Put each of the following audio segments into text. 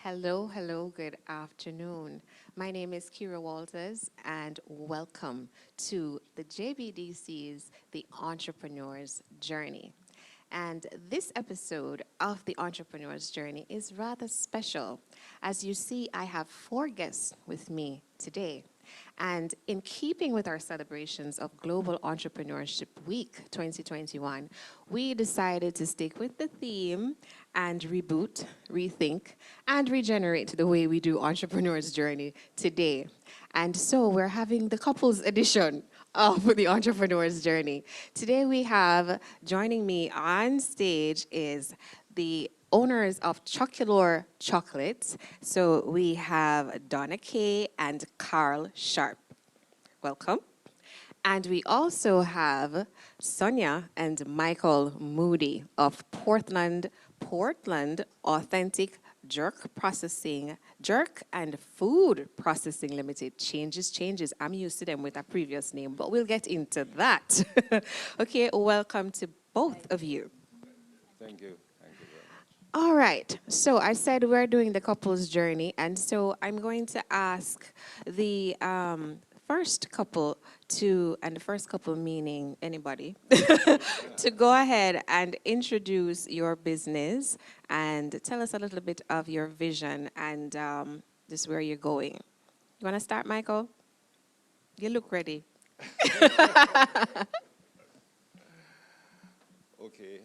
Hello, hello, good afternoon. My name is Kira Walters, and welcome to the JBDC's The Entrepreneur's Journey. And this episode of The Entrepreneur's Journey is rather special. As you see, I have four guests with me today. And in keeping with our celebrations of Global Entrepreneurship Week 2021, we decided to stick with the theme and reboot, rethink, and regenerate the way we do Entrepreneur's Journey today. And so we're having the couples edition of the Entrepreneur's Journey. Today we have, joining me on stage is the owners of Chocolore Chocolates. So we have Donna Kay and Carl Sharp. Welcome. And we also have Sonia and Michael Moody of Portland Authentic Jerk and Food Processing Limited. Changes. I'm used to them with a previous name, but we'll get into that. Okay, welcome to both of you. Thank you. Thank you very much. All right, so I said we're doing the couple's journey, and so I'm going to ask the first couple and the first couple meaning anybody, to go ahead and introduce your business and tell us a little bit of your vision and just where you're going. You want to start, Michael? You look ready. Okay.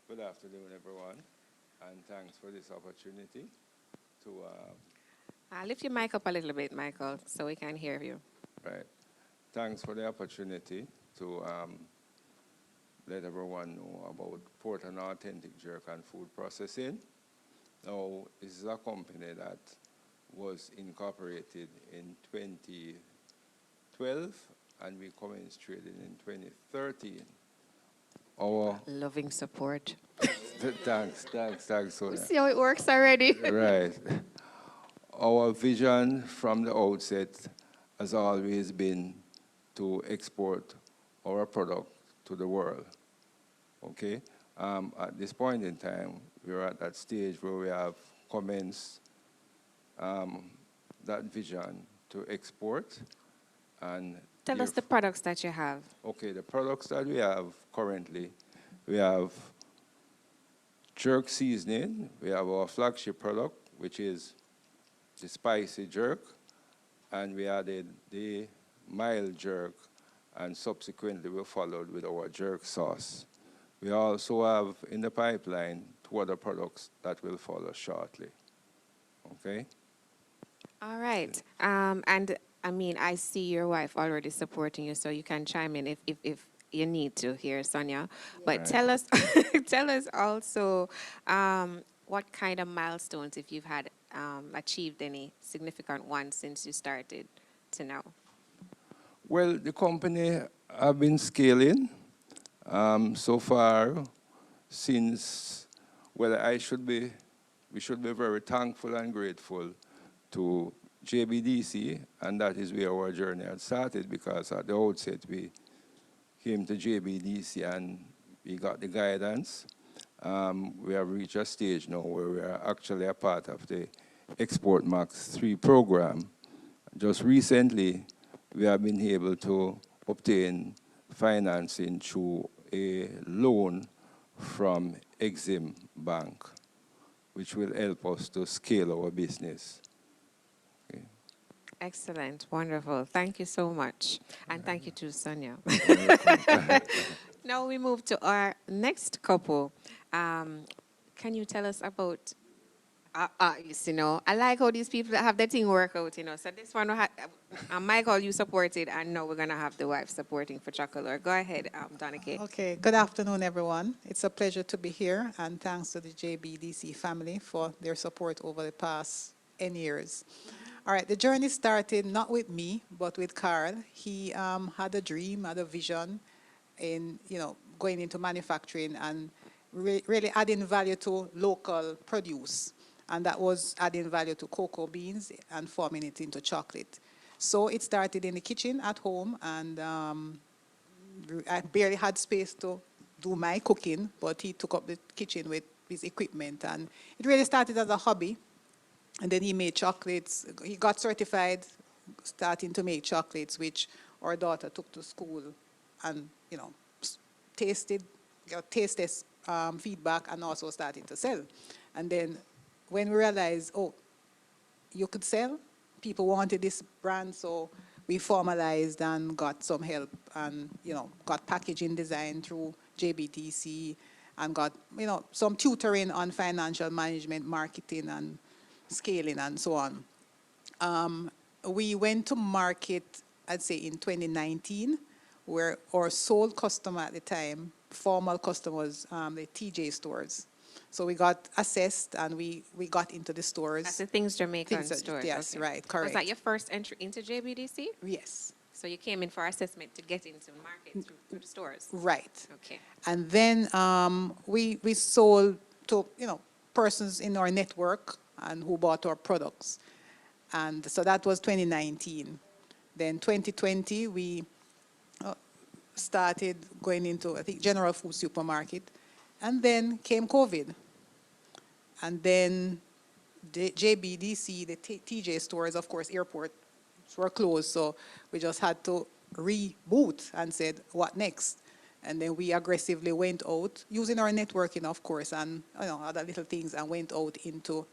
Good afternoon, everyone, and thanks for this opportunity to. Lift your mic up a little bit, Michael, so we can hear you. Right. Thanks for the opportunity to let everyone know about Portland Authentic Jerk and Food Processing. Now, this is a company that was incorporated in 2012, and we commenced trading in 2013. Loving support. Thanks, Sonia. See how it works already? Right. Our vision from the outset has always been to export our product to the world. Okay? At this point in time, we're at that stage where we have commenced that vision to export. And Tell us the products that you have. okay, the products that we have currently, we have jerk seasoning. We have our flagship product, which is the spicy jerk, and we added the mild jerk, and subsequently we followed with our jerk sauce. We also have in the pipeline 2 other products that will follow shortly. Okay? All right. And I mean, I see your wife already supporting you, so you can chime in if you need to here, Sonia. But Right. tell us, tell us also what kind of milestones, if you've had achieved any significant ones since you started to now. Well, the company have been scaling so far since, well, we should be very thankful and grateful to Jbdc, and that is where our journey had started, because at the outset we came to Jbdc and we got the guidance. We have reached a stage now where we are actually a part of the Export Max 3 program. Just recently, we have been able to obtain financing through a loan from Exim Bank, which will help us to scale our business. Okay. Excellent. Wonderful. Thank you so much. And thank you to Sonia. Now we move to our next couple. Can you tell us about, you know, I like how these people have their thing work out, you know. So this one, Michael, you supported, and now we're going to have the wife supporting for Chocolore. Go ahead, Donna Kay. Okay, good afternoon, everyone. It's a pleasure to be here, and thanks to the JBDC family for their support over the past N years. All right, the journey started not with me, but with Carl. He had a dream, had a vision in, going into manufacturing and really adding value to local produce. And that was adding value to cocoa beans and forming it into chocolate. So it started in the kitchen at home, and I barely had space to do my cooking, but he took up the kitchen with his equipment. And it really started as a hobby. And then he made chocolates. He got certified, starting to make chocolates, which our daughter took to school and, tasted, got taste test feedback and also started to sell. And then when we realized, oh, you could sell, people wanted this brand, so we formalized and got some help and, got packaging design through Jbdc and got, some tutoring on financial management, marketing and scaling and so on. We went to market, I'd say in 2019, where our sole customer at the time, formal customers, the TJ stores. So we got assessed and we got into the stores. That's the Things Jamaican Things that- stores. yes, okay. right, correct. Was that your first entry into JBDC? Yes, So you came in for assessment to get into the market through the stores? right. Okay. And then we sold to, persons in our network and who bought our products. And so that was 2019. Then 2020, we started going into, I think, general food supermarket. And then came COVID. And then the JBDC, the TJ stores, of course, airports were closed. So we just had to reboot and said, what next? And then we aggressively went out, using our networking, of course, and other little things, and went out into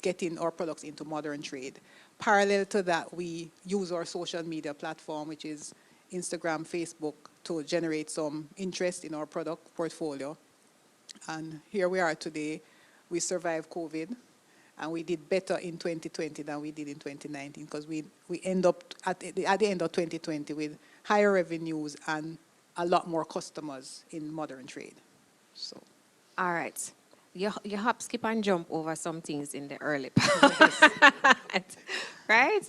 getting our products into modern trade. Parallel to that, we use our social media platform, which is Instagram, Facebook, to generate some interest in our product portfolio. And here we are today. We survived COVID, and we did better in 2020 than we did in 2019, because we end up at the end of 2020 with higher revenues and a lot more customers in modern trade. So, All right. You hop, skip, and jump over some things in the early part, right?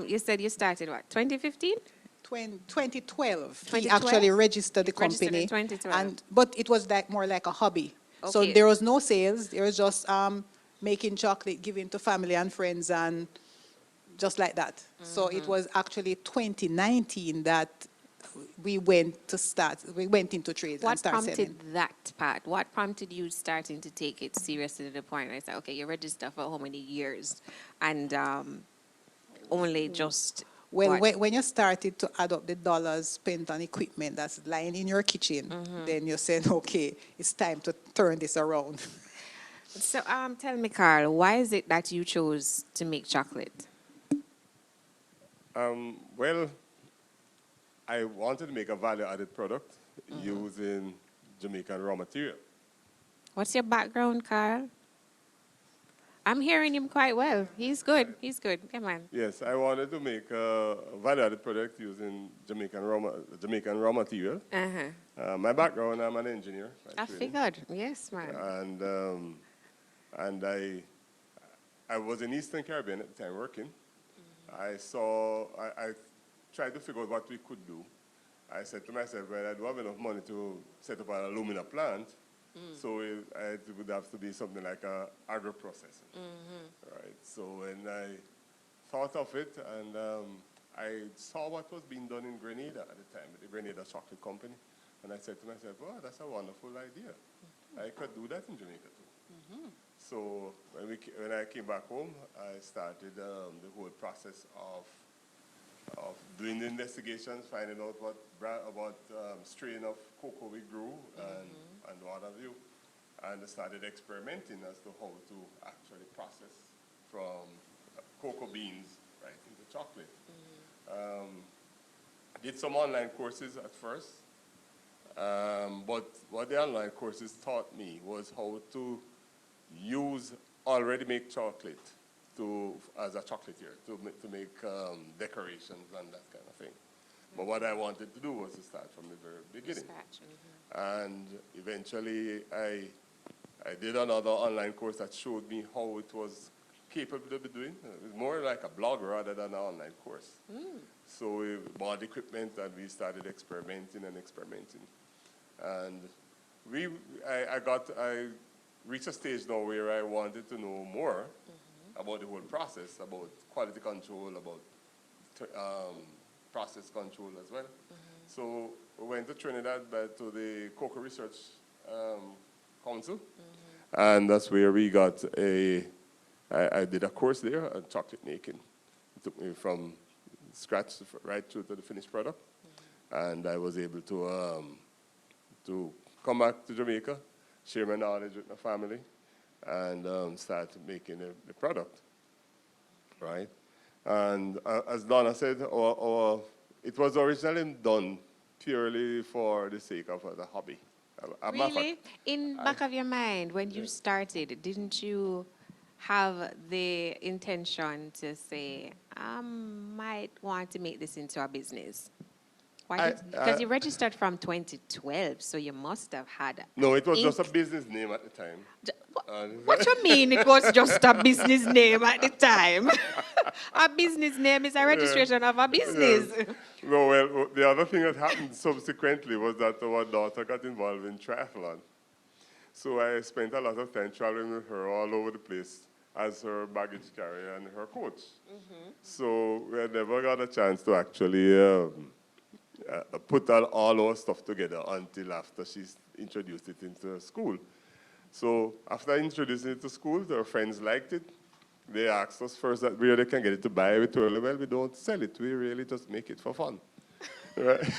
You said you started what, 2015? 2012, he 2012? actually registered the Registered in company. 2012. But it was more like a hobby. So Okay. there was no sales. There was just making chocolate, giving to family and friends, and just like that. So it was actually 2019 that we went into trade and What started prompted selling. that part? What prompted you starting to take it seriously to the point where it's like, okay, you registered for how many years? And only just Well, what? when you started to add up the dollars spent on equipment that's lying in your kitchen, then you said, okay, it's time to turn this around. So tell me, Carl, why is it that you chose to make chocolate? Well, I wanted to make a value-added product using Jamaican raw material. What's your background, Carl? I'm hearing him quite well. He's good. He's good. Come on. Yes, I wanted to make a value-added product using Jamaican raw material. My background, I'm an engineer. by I training. figured. Yes, man. And I was in Eastern Caribbean at the time working. I tried to figure out what we could do. I said to myself, well, I don't have enough money to set up an alumina plant, so it would have to be something like agro-processing. Right. So when I thought of it, and I saw what was being done in Grenada at the time, the Grenada Chocolate Company, and I said to myself, wow, that's a wonderful idea. I could do that in Jamaica too. So when I came back home, I started the whole process of doing the investigations, finding out what strain of cocoa we grew and what have you, and I started experimenting as to how to actually process from cocoa beans right into chocolate. I did some online courses at first, but what the online courses taught me was how to use already made chocolate as a chocolatier, to make decorations and that kind of thing. But what I wanted to do was to start from the very beginning. And eventually I did another online course that showed me how it was capable of doing. It was more like a blog rather than an online course. So we bought equipment and we started experimenting. And I reached a stage now where I wanted to know more about the whole process, about quality control, about process control as well. So we went to Trinidad to the Cocoa Research Council, And that's where we got I did a course there on chocolate making. It took me from scratch right through to the finished product. And I was able to come back to Jamaica, share my knowledge with my family, and start making the product, right? And as Donna said, it was originally done purely for the sake of the hobby. Really? In back of your mind, when you started, didn't you have the intention to say, I might want to make this into a business? Why did, because you registered from 2012, so you must have had. No, it was ink. just a business name at the time. What you mean it was just a business name at the time? A business name is a registration of a business. Yes. No, well, the other thing that happened subsequently was that our daughter got involved in triathlon. So I spent a lot of time traveling with her all over the place as her baggage carrier and her coach. So we had never got a chance to actually put all our stuff together until after she introduced it into school. So after I introduced it to school, their friends liked it. They asked us first that where they can get it to buy. We told them, well, we don't sell it. We really just make it for fun. Right?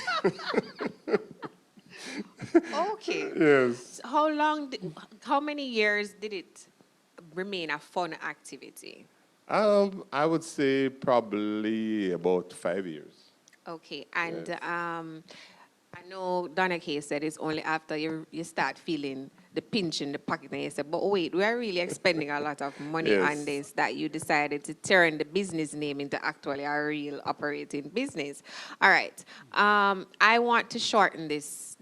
Okay. Yes. So how many years did it remain a fun activity? I would say probably about 5 years. Okay, and Yes. I know Donna Kay said it's only after you start feeling the pinch in the pocket and you say, but wait, we are really expending a lot of money on Yes. this, that you decided to turn the business name into actually a real operating business. All right, I want to shorten this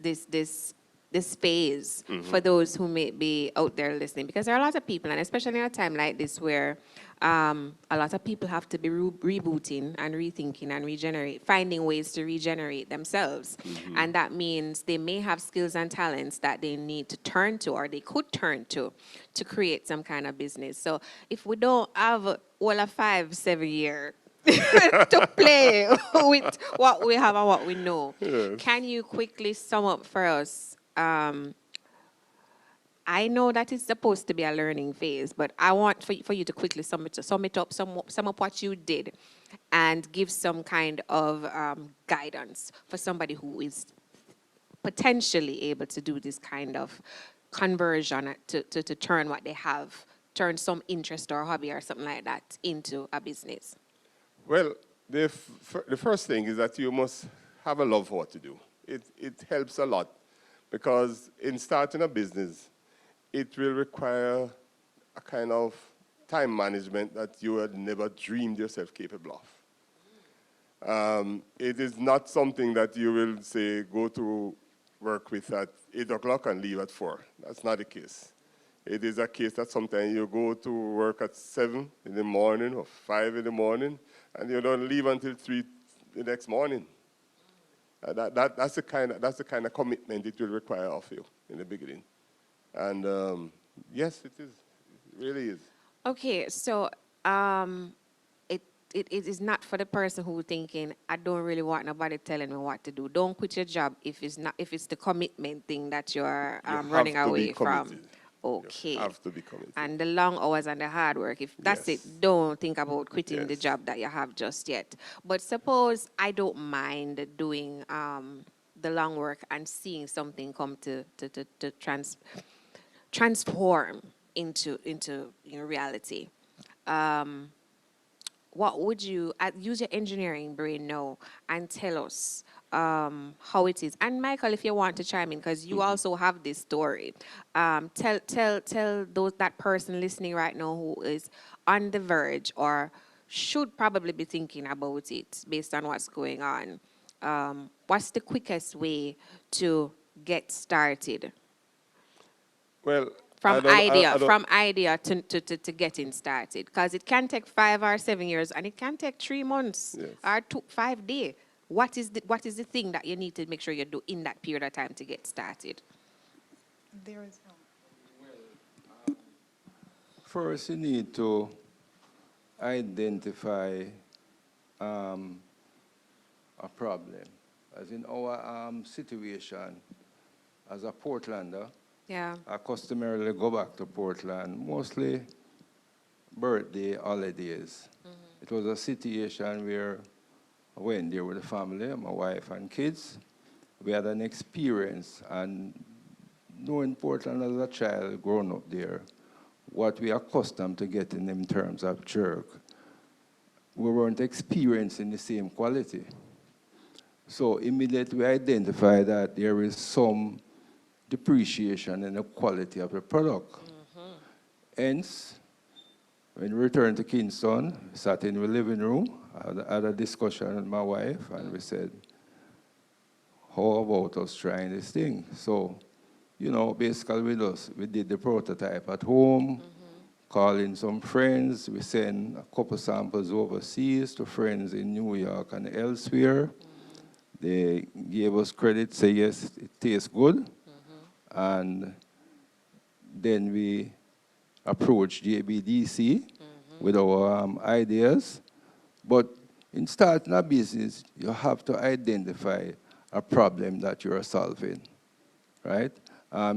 phase for those who may be out there listening, because there are a lot of people, and especially in a time like this where a lot of people have to be rebooting and rethinking and finding ways to regenerate themselves. And that means they may have skills and talents that they need to turn to, or they could turn to create some kind of business. So if we don't have all a 5-7 year to play with what we have and what we know, Yes. can you quickly sum up for us? I know that it's supposed to be a learning phase, but I want for you to quickly sum up what you did and give some kind of guidance for somebody who is potentially able to do this kind of conversion to turn what they have, turn some interest or hobby or something like that into a business. Well, the first thing is that you must have a love for what you do. It helps a lot because in starting a business, it will require a kind of time management that you had never dreamed yourself capable of. It is not something that you will say, go to work with at 8 o'clock and leave at 4. That's not the case. It is a case that sometimes you go to work at 7 in the morning or 5 in the morning, and you don't leave until 3 the next morning. That's the kind of commitment it will require of you in the beginning. And yes, it is. It really is. Okay, so it is not for the person who's thinking, I don't really want nobody telling me what to do. Don't quit your job if it's the commitment thing that you're You have running to be away from. committed. Okay. You have to be committed. And the long hours and the hard work, if that's Yes. it, don't think about quitting the Yes. job that you have just yet. But suppose I don't mind doing the long work and seeing something come to transform into reality. What would you use your engineering brain now and tell us how it is? And Michael, if you want to chime in, because you also have this story, tell that person listening right now who is on the verge or should probably be thinking about it based on what's going on. What's the quickest way to get started? Well, From I don't, idea to getting started, because it can take 5 or 7 years, and it can take 3 months Yes. or 5 days. What is the thing that you need to make sure you do in that period of time to get started? There is First, you need to identify a problem. As in our situation, as a Portlander, Yeah. I customarily go back to Portland, mostly birthday, holidays. It was a situation where I went there with the family, my wife and kids. We had an experience, and knowing Portland as a child, growing up there, what we are accustomed to getting in terms of jerk, we weren't experiencing the same quality. So immediately we identify that there is some depreciation in the quality of the product. Hence, when we returned to Kingston, sat in the living room, had a discussion with my wife, and we said, how about us trying this thing? So, basically with us, we did the prototype at home, calling some friends. We sent a couple samples overseas to friends in New York and elsewhere. They gave us credit, say yes, it tastes good. And then we approached Jbdc with our ideas. But in starting a business, you have to identify a problem that you're solving, right?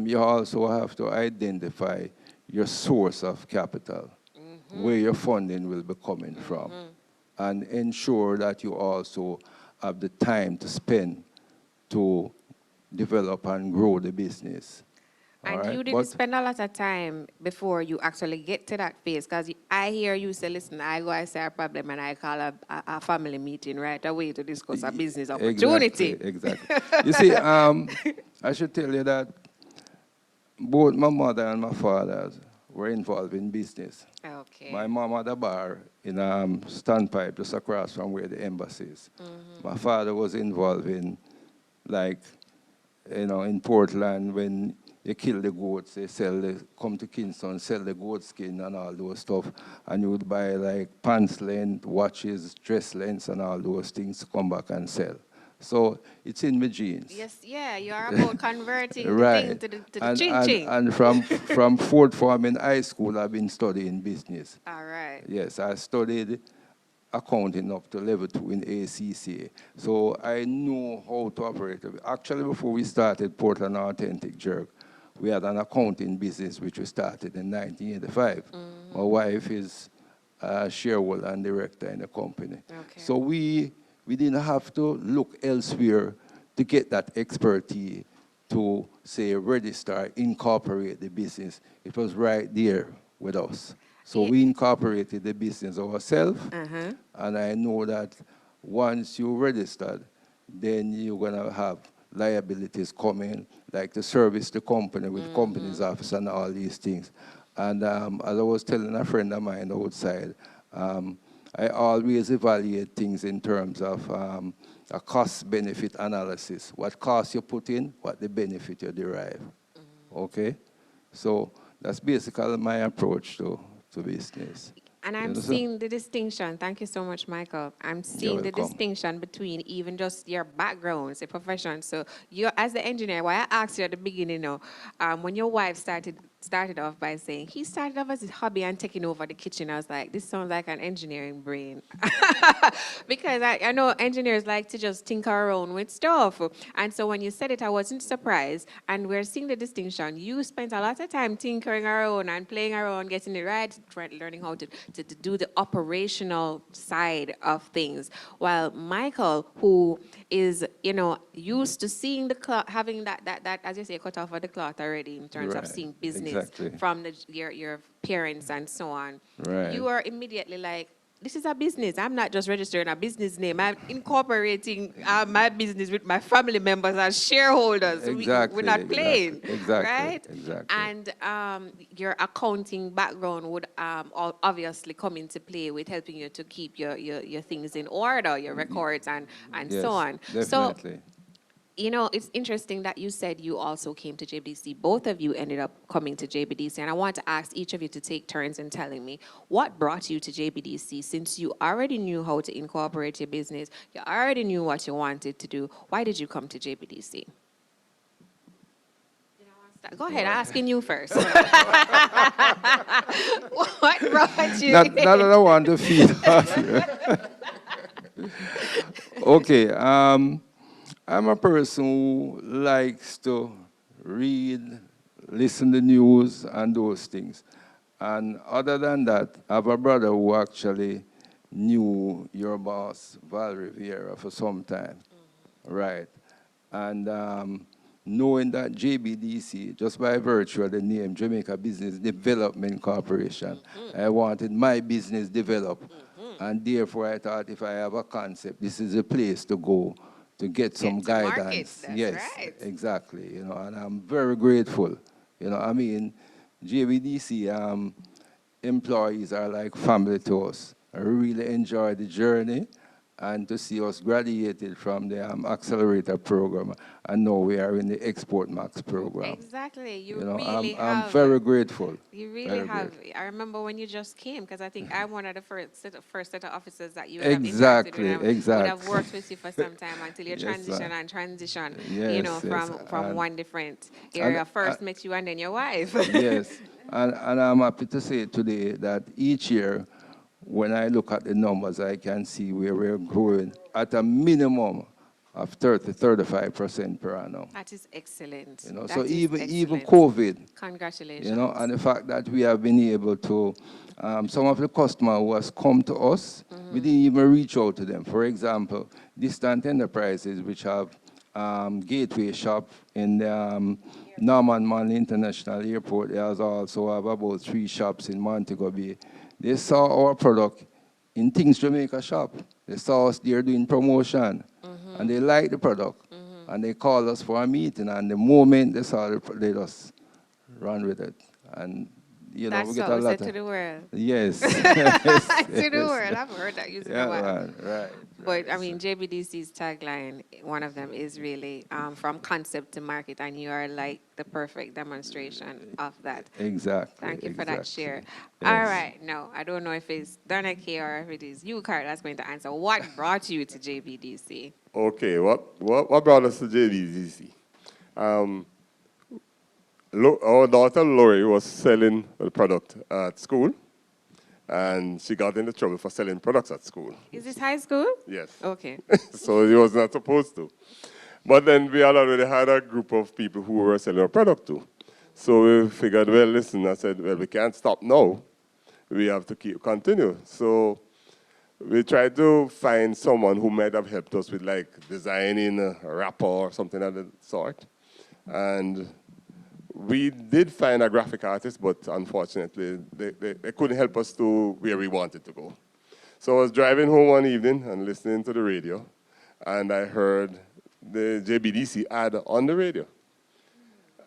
You also have to identify your source of capital, where your funding will be coming from, and ensure that you also have the time to spend to develop and grow the business. All And right? you didn't spend a lot of time before you actually get to that phase, because I hear you say, listen, I say a problem and I call a family meeting right away to discuss a business opportunity. Exactly. You see, I should tell you that both my mother and my father were involved in business. Okay. My mom had a bar in Standpipe, just across from where the embassy is. My father was involved in, like, in Portland, when they kill the goats, come to Kingston, sell the goat skin and all those stuff. And you would buy like pants length, watches, dress lengths, and all those things to come back and sell. So it's in my genes. Yes, yeah, you are about converting Right. the thing to the ching-ching. And from fourth form in high school, I've been studying business. All right. Yes, I studied accounting up to level 2 in ACCA. So I know how to operate. Actually, before we started Portland Authentic Jerk, we had an accounting business which we started in 1985. My wife is a shareholder and director in the company. Okay. So we didn't have to look elsewhere to get that expertise to, say, register, incorporate the business. It was right there with us. So we incorporated the business ourselves, and I know that once you registered, then you're going to have liabilities coming, like to service the company with company's office and all these things. And as I was telling a friend of mine outside, I always evaluate things in terms of a cost-benefit analysis. What cost you put in, what the benefit you derive. Okay? So that's basically my approach to business. And I'm seeing the distinction. Thank you so much, Michael. I'm seeing the distinction between even just your backgrounds, your profession. So you, as the engineer, why I asked you at the beginning, when your wife started off by saying he started off as a hobby and taking over the kitchen, I was like, this sounds like an engineering brain. Because I know engineers like to just tinker around with stuff. And so when you said it, I wasn't surprised. And we're seeing the distinction. You spent a lot of time tinkering around and playing around, getting it right, learning how to do the operational side of things. While Michael, who is, used to seeing the cloth, having that, as you say, cut off of the cloth already in terms of seeing business from your parents and so on. Right. You are immediately like, this is a business. I'm not just registering a business name. I'm incorporating my business with my family members as shareholders. Exactly. We're not playing, right? Exactly. And your accounting background would obviously come into play with helping you to keep your things in order, your records and Yes, so on. definitely. So, it's interesting that you said you also came to JBDC. Both of you ended up coming to JBDC. And I want to ask each of you to take turns in telling me what brought you to JBDC, since you already knew how to incorporate your business. You already knew what you wanted to do. Why did you come to JBDC? Go ahead, asking you first. What brought you Not that I want to feed off you. Okay. I'm a person who likes to read, listen to the news and those things. And other than that, I have a brother who actually knew your boss, Val Rivera, for some time, right? And knowing that JBDC, just by virtue of the name, Jamaica Business Development Corporation, I wanted my business developed. And therefore, I thought if I have a concept, this is a place to go to get some to market, guidance. that's Yes, right. exactly. You know, and I'm very grateful. You know, I mean, JBDC employees are like family to us. I really enjoy the journey and to see us graduated from the accelerator program, and now we are in the Export Max program. Exactly. You You know, really I'm have. very grateful. You really Very have. grateful. I remember when you just came, because I think I'm one of the first set of officers that you would have interacted with. Exactly, I would have exactly. worked with you for some time until you Yes, transition ma'am. and transition, Yes, yes. from one different And, area. First met you and then your wife. yes, and I'm happy to say today that each year, when I look at the numbers, I can see where we're growing at a minimum of 35% per annum. That is excellent. You know, That so is even excellent. COVID, Congratulations. you know, and the fact that we have been able to, some of the customer who has come to us, we didn't even reach out to them. For example, distant enterprises which have gateway shop in the Norman Man International Airport. They also have about 3 shops in Montego Bay. They saw our product in Things Jamaica shop. They saw us there doing promotion, and they liked the product, and they called us for a meeting. And the moment they saw it, they just ran with it. And you know, That's we get what a we lot said to of the world. yes, To the world. I've heard that using a yeah, while. man, right. But I mean, JBDC's tagline, one of them is really from concept to market, and you are like the perfect demonstration of that. Exactly. Thank you for that share. Yes. All right, no, I don't know if it's Donaki or if it is you, Carl, that's going to answer. What brought you to JBDC? Okay, what brought us to JBDC? Our daughter Lori was selling the product at school, and she got into trouble for selling products at school. Is this high school? Yes. Okay. So she was not supposed to. But then we had already had a group of people who were selling a product to. So we figured, well, listen, I said, well, we can't stop now. We have to continue. So we tried to find someone who might have helped us with like designing a wrapper or something of the sort. And we did find a graphic artist, but unfortunately, they couldn't help us to where we wanted to go. So I was driving home one evening and listening to the radio, and I heard the JBDC ad on the radio.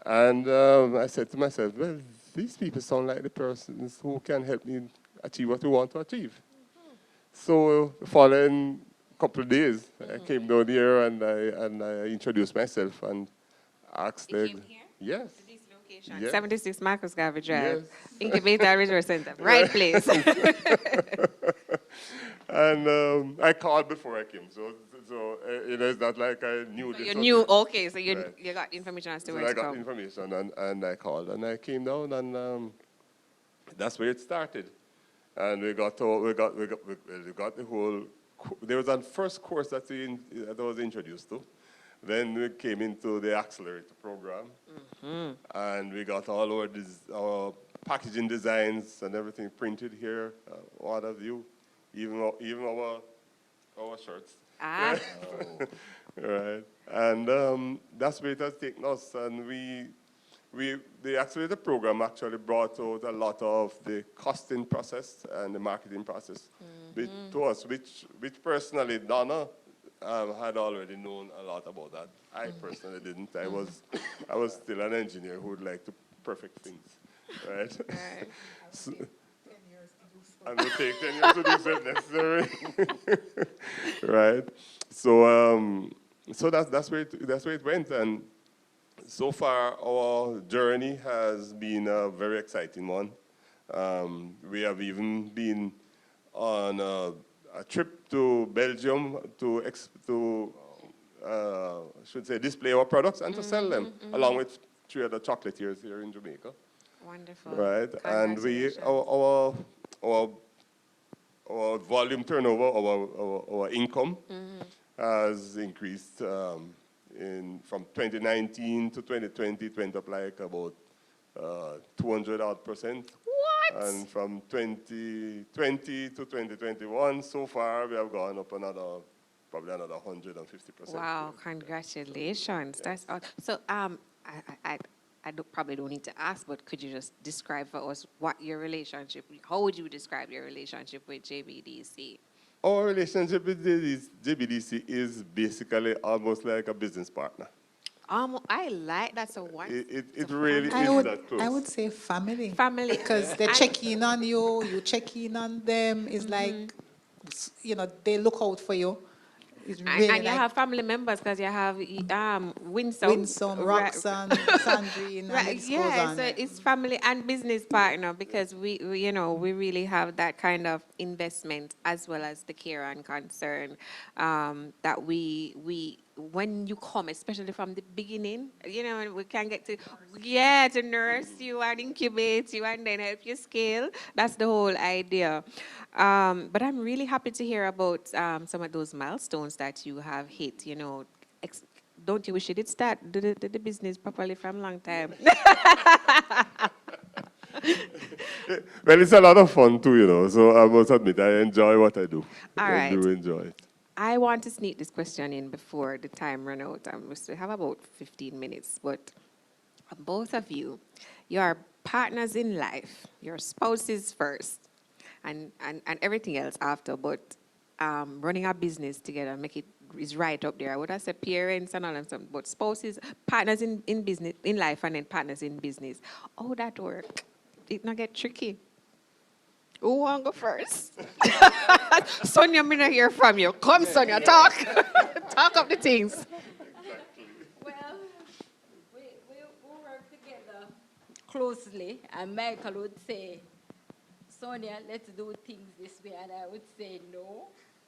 And I said to myself, well, these people sound like the persons who can help me achieve what we want to achieve. So the following couple of days, I came down here and I introduced myself and asked You them. came here? Yes. To this location, Yes. 76 Marcus Garvey Drive, Yes. Incubator Resource Center, right place. And I called before I came, so it's not like I knew So this. you was knew, it. okay, so you Right. you got information as to So where I to got come. information and I called and I came down and that's where it started. And we got the whole. There was a first course that I was introduced to. Then we came into the accelerator program, and we got all our packaging designs and everything printed here. What have you? Even our shirts. Ah, Right. And that's where it has taken us. And the accelerator program actually brought out a lot of the costing process and the marketing process to us, which personally Donna had already known a lot about that. I personally didn't. I was still an engineer who would like to perfect things, right? right. So, and it will take 10 years to do so if necessary. Right. So that's where it went, and so far our journey has been a very exciting one. We have even been on a trip to Belgium to display our products and to sell them, along with 3 other chocolatiers here in Jamaica. Wonderful. Right, and Congratulations. our volume turnover, our income has increased from 2019 to 2020. It went up like about 200% What? and from 2020 to 2021 so far we have gone up probably another 150%. Wow, congratulations. That's all. So, probably don't need to ask, but could you just describe for us what your relationship, how would you describe your relationship with JBDC? Our relationship with JBDC is basically almost like a business partner. I like that. So what? It really I is would, that close. I would say family. Family. Because they check in on you, you check in on them. It's like, they look out for you. It's really And you like have family members because you have Winsome. Winsome, Roxanne, Sandrine, and the Right, list goes yeah, on. so it's family and business partner because we really have that kind of investment as well as the care and concern that we when you come, especially from the beginning, we can get to nurse you and incubate you and then help you scale. That's the whole idea. But I'm really happy to hear about some of those milestones that you have hit, don't you wish you did start the business properly from a long time? Well, it's a lot of fun too, so I must admit I enjoy what I do. All I right. do enjoy it. I want to sneak this question in before the time run out. We still have about 15 minutes, but both of you are partners in life. Your spouses first and everything else after, but running a business together, make it is right up there. I would have said parents and all of them, but spouses, partners in business, in life, and then partners in business. How that work? It not get tricky. Who want to go first? Sonia, I'm gonna hear from you. Come, Sonia, talk. Talk up the things. Well, we work together closely, and Michael would say, Sonia, let's do things this way, and I would say no,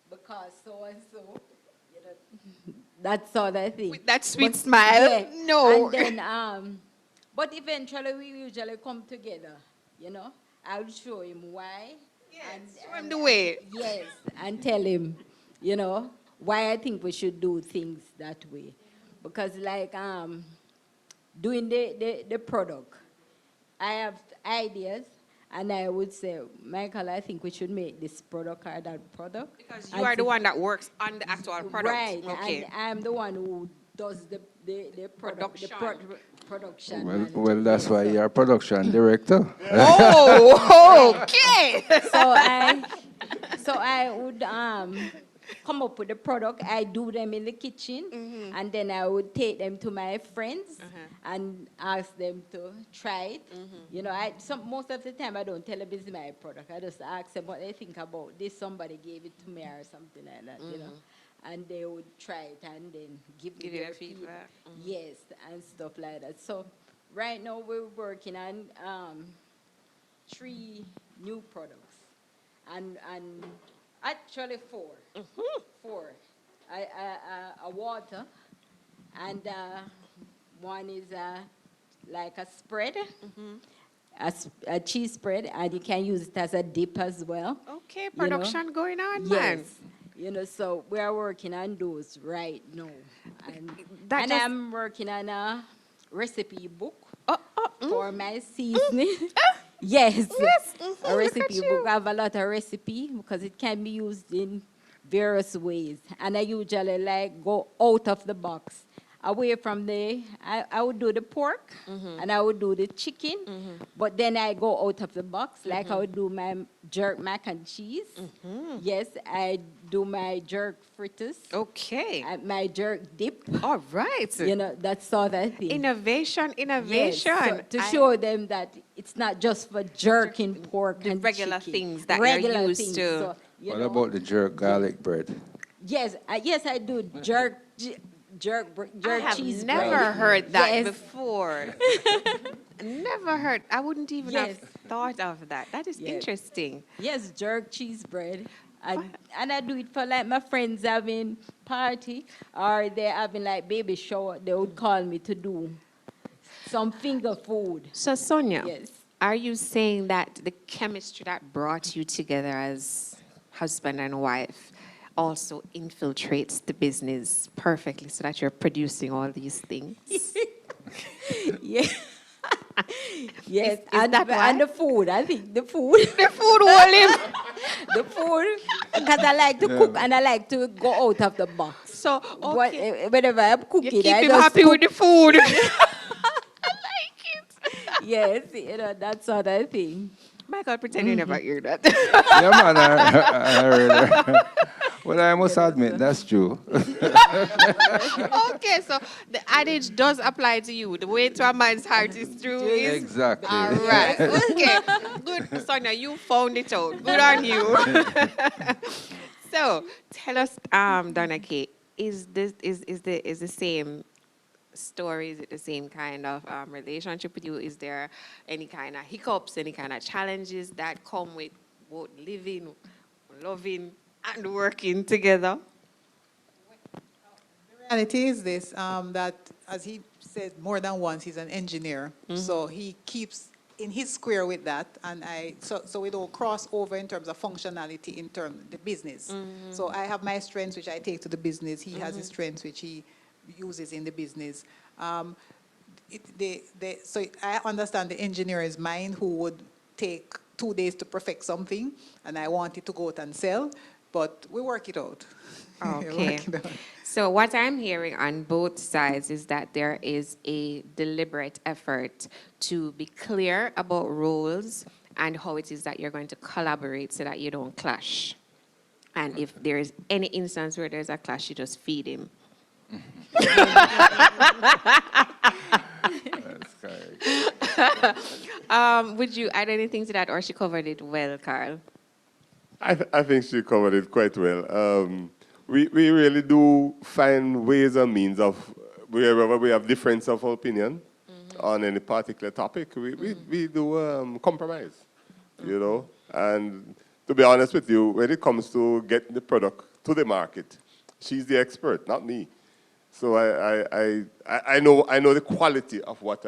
because so and so. That sort of thing. With that sweet smile. Yeah. No. And then, but eventually we usually come together, I'll show him why. Yes, show him the way. Yes, and tell him, why I think we should do things that way. Because like doing the product, I have ideas, and I would say, Michael, I think we should make this product or that product. Because you are the one that works on the actual product. Right, Okay. and I'm the one who does the product, production. Well, that's why you're a production director. Oh, okay. So I would come up with the product. I do them in the kitchen, and then I would take them to my friends and ask them to try it. Most of the time I don't tell them it's my product. I just ask them what they think about this. Somebody gave it to me or something like that, and they would try it and then give me their feedback. Yes, and stuff like that. So right now we're working on 3 new products, and actually 4. 4. A water, and one is like a spread, a cheese spread, and you can use it as a dip as well. Okay, production going on, man. Yes. So we are working on those right now. And I'm working on a recipe book for my seasoning. Yes. A recipe book. I have a lot of recipe because it can be used in various ways. And I usually go out of the box. Away from I would do the pork and I would do the chicken, but then I go out of the box. Like I would do my jerk mac and cheese. Yes, I do my jerk fritters. Okay. My jerk dip. All right. That sort of thing. Innovation. Yes, so to show them that it's not just for jerking pork and regular chicken. things that you're used to. So, What about the jerk garlic bread? Yes, I do jerk I have cheese never bread. heard that Yes. before. Never heard. I wouldn't even have thought of that. That is interesting. Yes, jerk cheese bread. And I do it for like my friends having party or they're having like baby shower. They would call me to do some finger food. So Sonia, Yes. are you saying that the chemistry that brought you together as husband and wife also infiltrates the business perfectly so that you're producing all these things? Yeah. Yes, Is that why? and the food. I think the food. The food hold him. The food, because I like to cook and I like to go out of the box. So, But okay. whenever I'm You cooking, keep I him just happy with cook. the food. Yes, that sort of thing. Michael, pretend you never hear that. Yeah, man, I heard her. Well, I must That's admit, that's true. Okay, so the adage does apply to you. The way to a man's heart is through his. Exactly. All right. Okay. Good, Sonia. You found it out. Good on you. So tell us, Donna Kay, is the same story? Is it the same kind of relationship with you? Is there any kind of hiccups, any kind of challenges that come with both living, loving, and working together? Reality is this, that as he said more than once, he's an engineer. So he keeps in his square with that. And so we don't cross over in terms of functionality in terms of the business. So I have my strengths, which I take to the business. He has his strengths, which he uses in the business. So I understand the engineer is mine who would take 2 days to perfect something, and I want it to go out and sell, but we work it out. We Okay. work it out. So what I'm hearing on both sides is that there is a deliberate effort to be clear about roles and how it is that you're going to collaborate so that you don't clash. And if there is any instance where there's a clash, you just feed him. That's correct. Would you add anything to that, or she covered it well, Carl? I think she covered it quite well. We really do find ways and means of, wherever we have difference of opinion on any particular topic, we do compromise, you know. And to be honest with you, when it comes to getting the product to the market, she's the expert, not me. So I know the quality of what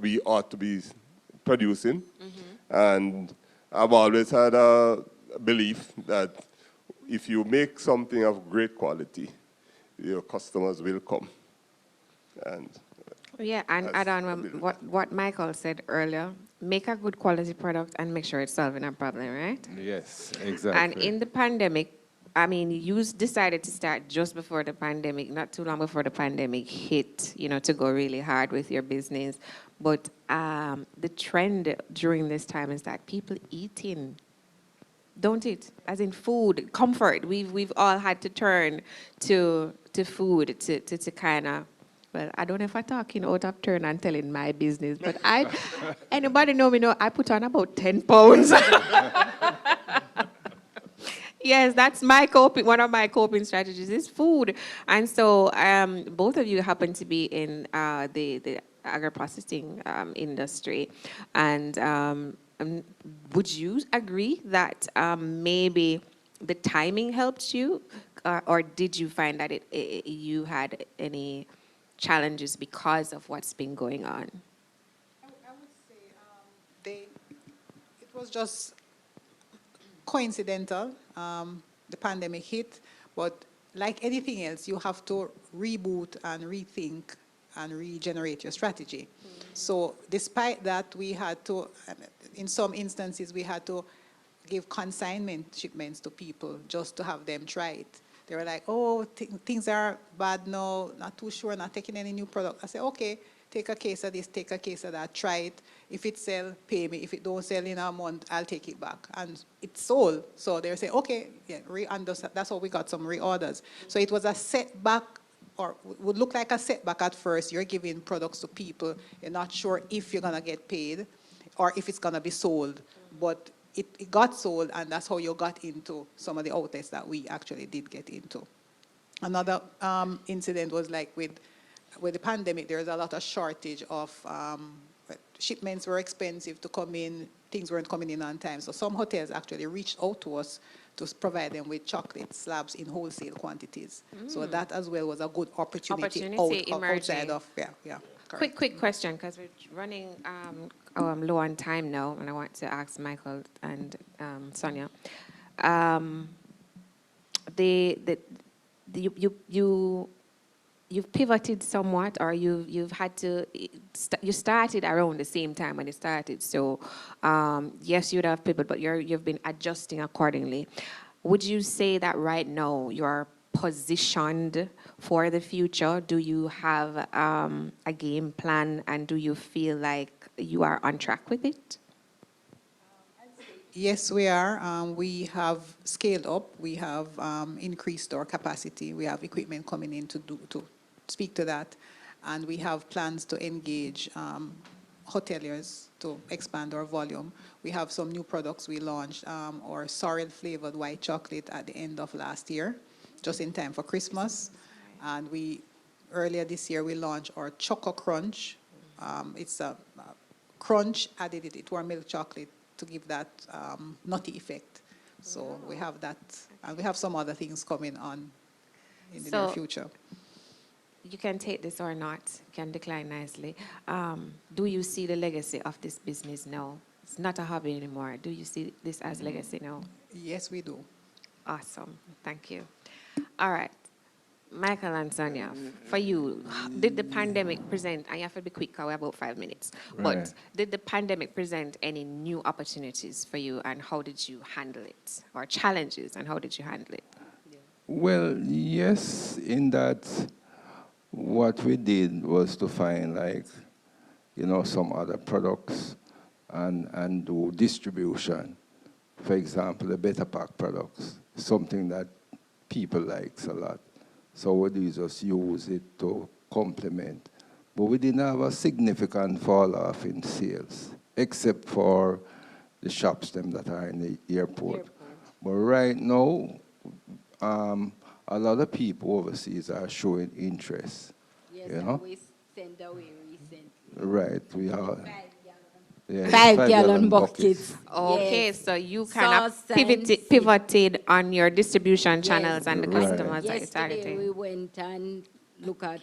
we ought to be producing, and I've always had a belief that if you make something of great quality, your customers will come. And Yeah, and that's add a on bit of what Michael said earlier. Make a good quality product and make sure it's solving a problem, right? Yes, And exactly. in the pandemic, I mean, you decided to start just before the pandemic, not too long before the pandemic hit, to go really hard with your business. But the trend during this time is that people eating, don't it? As in food, comfort. We've all had to turn to food to kind of, well, I don't know if I'm talking out of turn and telling my business, but anybody know me know I put on about 10 pounds. Yes, that's one of my coping strategies is food. And so both of you happen to be in the agro-processing industry. And would you agree that maybe the timing helped you? Or did you find that you had any challenges because of what's been going on? I would say it was just coincidental. The pandemic hit, but like anything else, you have to reboot and rethink and regenerate your strategy. So despite that, we had to, in some instances, we had to give consignment shipments to people just to have them try it. They were like, oh, things are bad now, not too sure, not taking any new product. I said, okay, take a case of this, take a case of that, try it. If it sells, pay me. If it don't sell in a month, I'll take it back. And it sold. So they say, okay, yeah, that's how we got some reorders. So it was a setback, or would look like a setback at first. You're giving products to people. You're not sure if you're going to get paid or if it's going to be sold. But it got sold, and that's how you got into some of the outlets that we actually did get into. Another incident was like with the pandemic, there was a lot of shortage of shipments were expensive to come in, things weren't coming in on time. So some hotels actually reached out to us to provide them with chocolate slabs in wholesale quantities. So that as well was a good opportunity outside of, yeah. Quick question, because we're running low on time now, and I want to ask Michael and Sonia. You you've pivoted somewhat, or you've had to, you started around the same time when it started. So yes, you'd have pivoted, but you've been adjusting accordingly. Would you say that right now you're positioned for the future? Do you have a game plan, and do you feel like you are on track with it? Yes, we are. We have scaled up. We have increased our capacity. We have equipment coming in to speak to that. And we have plans to engage hoteliers to expand our volume. We have some new products. We launched our sorrel-flavored white chocolate at the end of last year, just in time for Christmas. And earlier this year, we launched our Choco Crunch. It's a crunch added to our milk chocolate to give that nutty effect. So we have that, and we have some other things coming on in the near future. You can take this or not, you can decline nicely. Do you see the legacy of this business now? It's not a hobby anymore. Do you see this as legacy now? Yes, we do. Awesome, thank you. All right, Michael and Sonia, for you, did the pandemic present, and you have to be quick, we're about 5 minutes, Right. but did the pandemic present any new opportunities for you, and how did you handle it? Or challenges, and how did you handle it? Well, yes, in that what we did was to find, like, some other products and do distribution. For example, the Better Pack products, something that people likes a lot. So we do just use it to complement. But we didn't have a significant fall off in sales, except for the shops them that are in the airport. But right now, a lot of people overseas are showing interest. Yes, You know? we sent away recently. Right, we are. 5-gallon buckets. Okay, Yes. so you kind of Sauce and pivoted on your distribution channels and the Right. customers that you're Yesterday we targeting. went and look at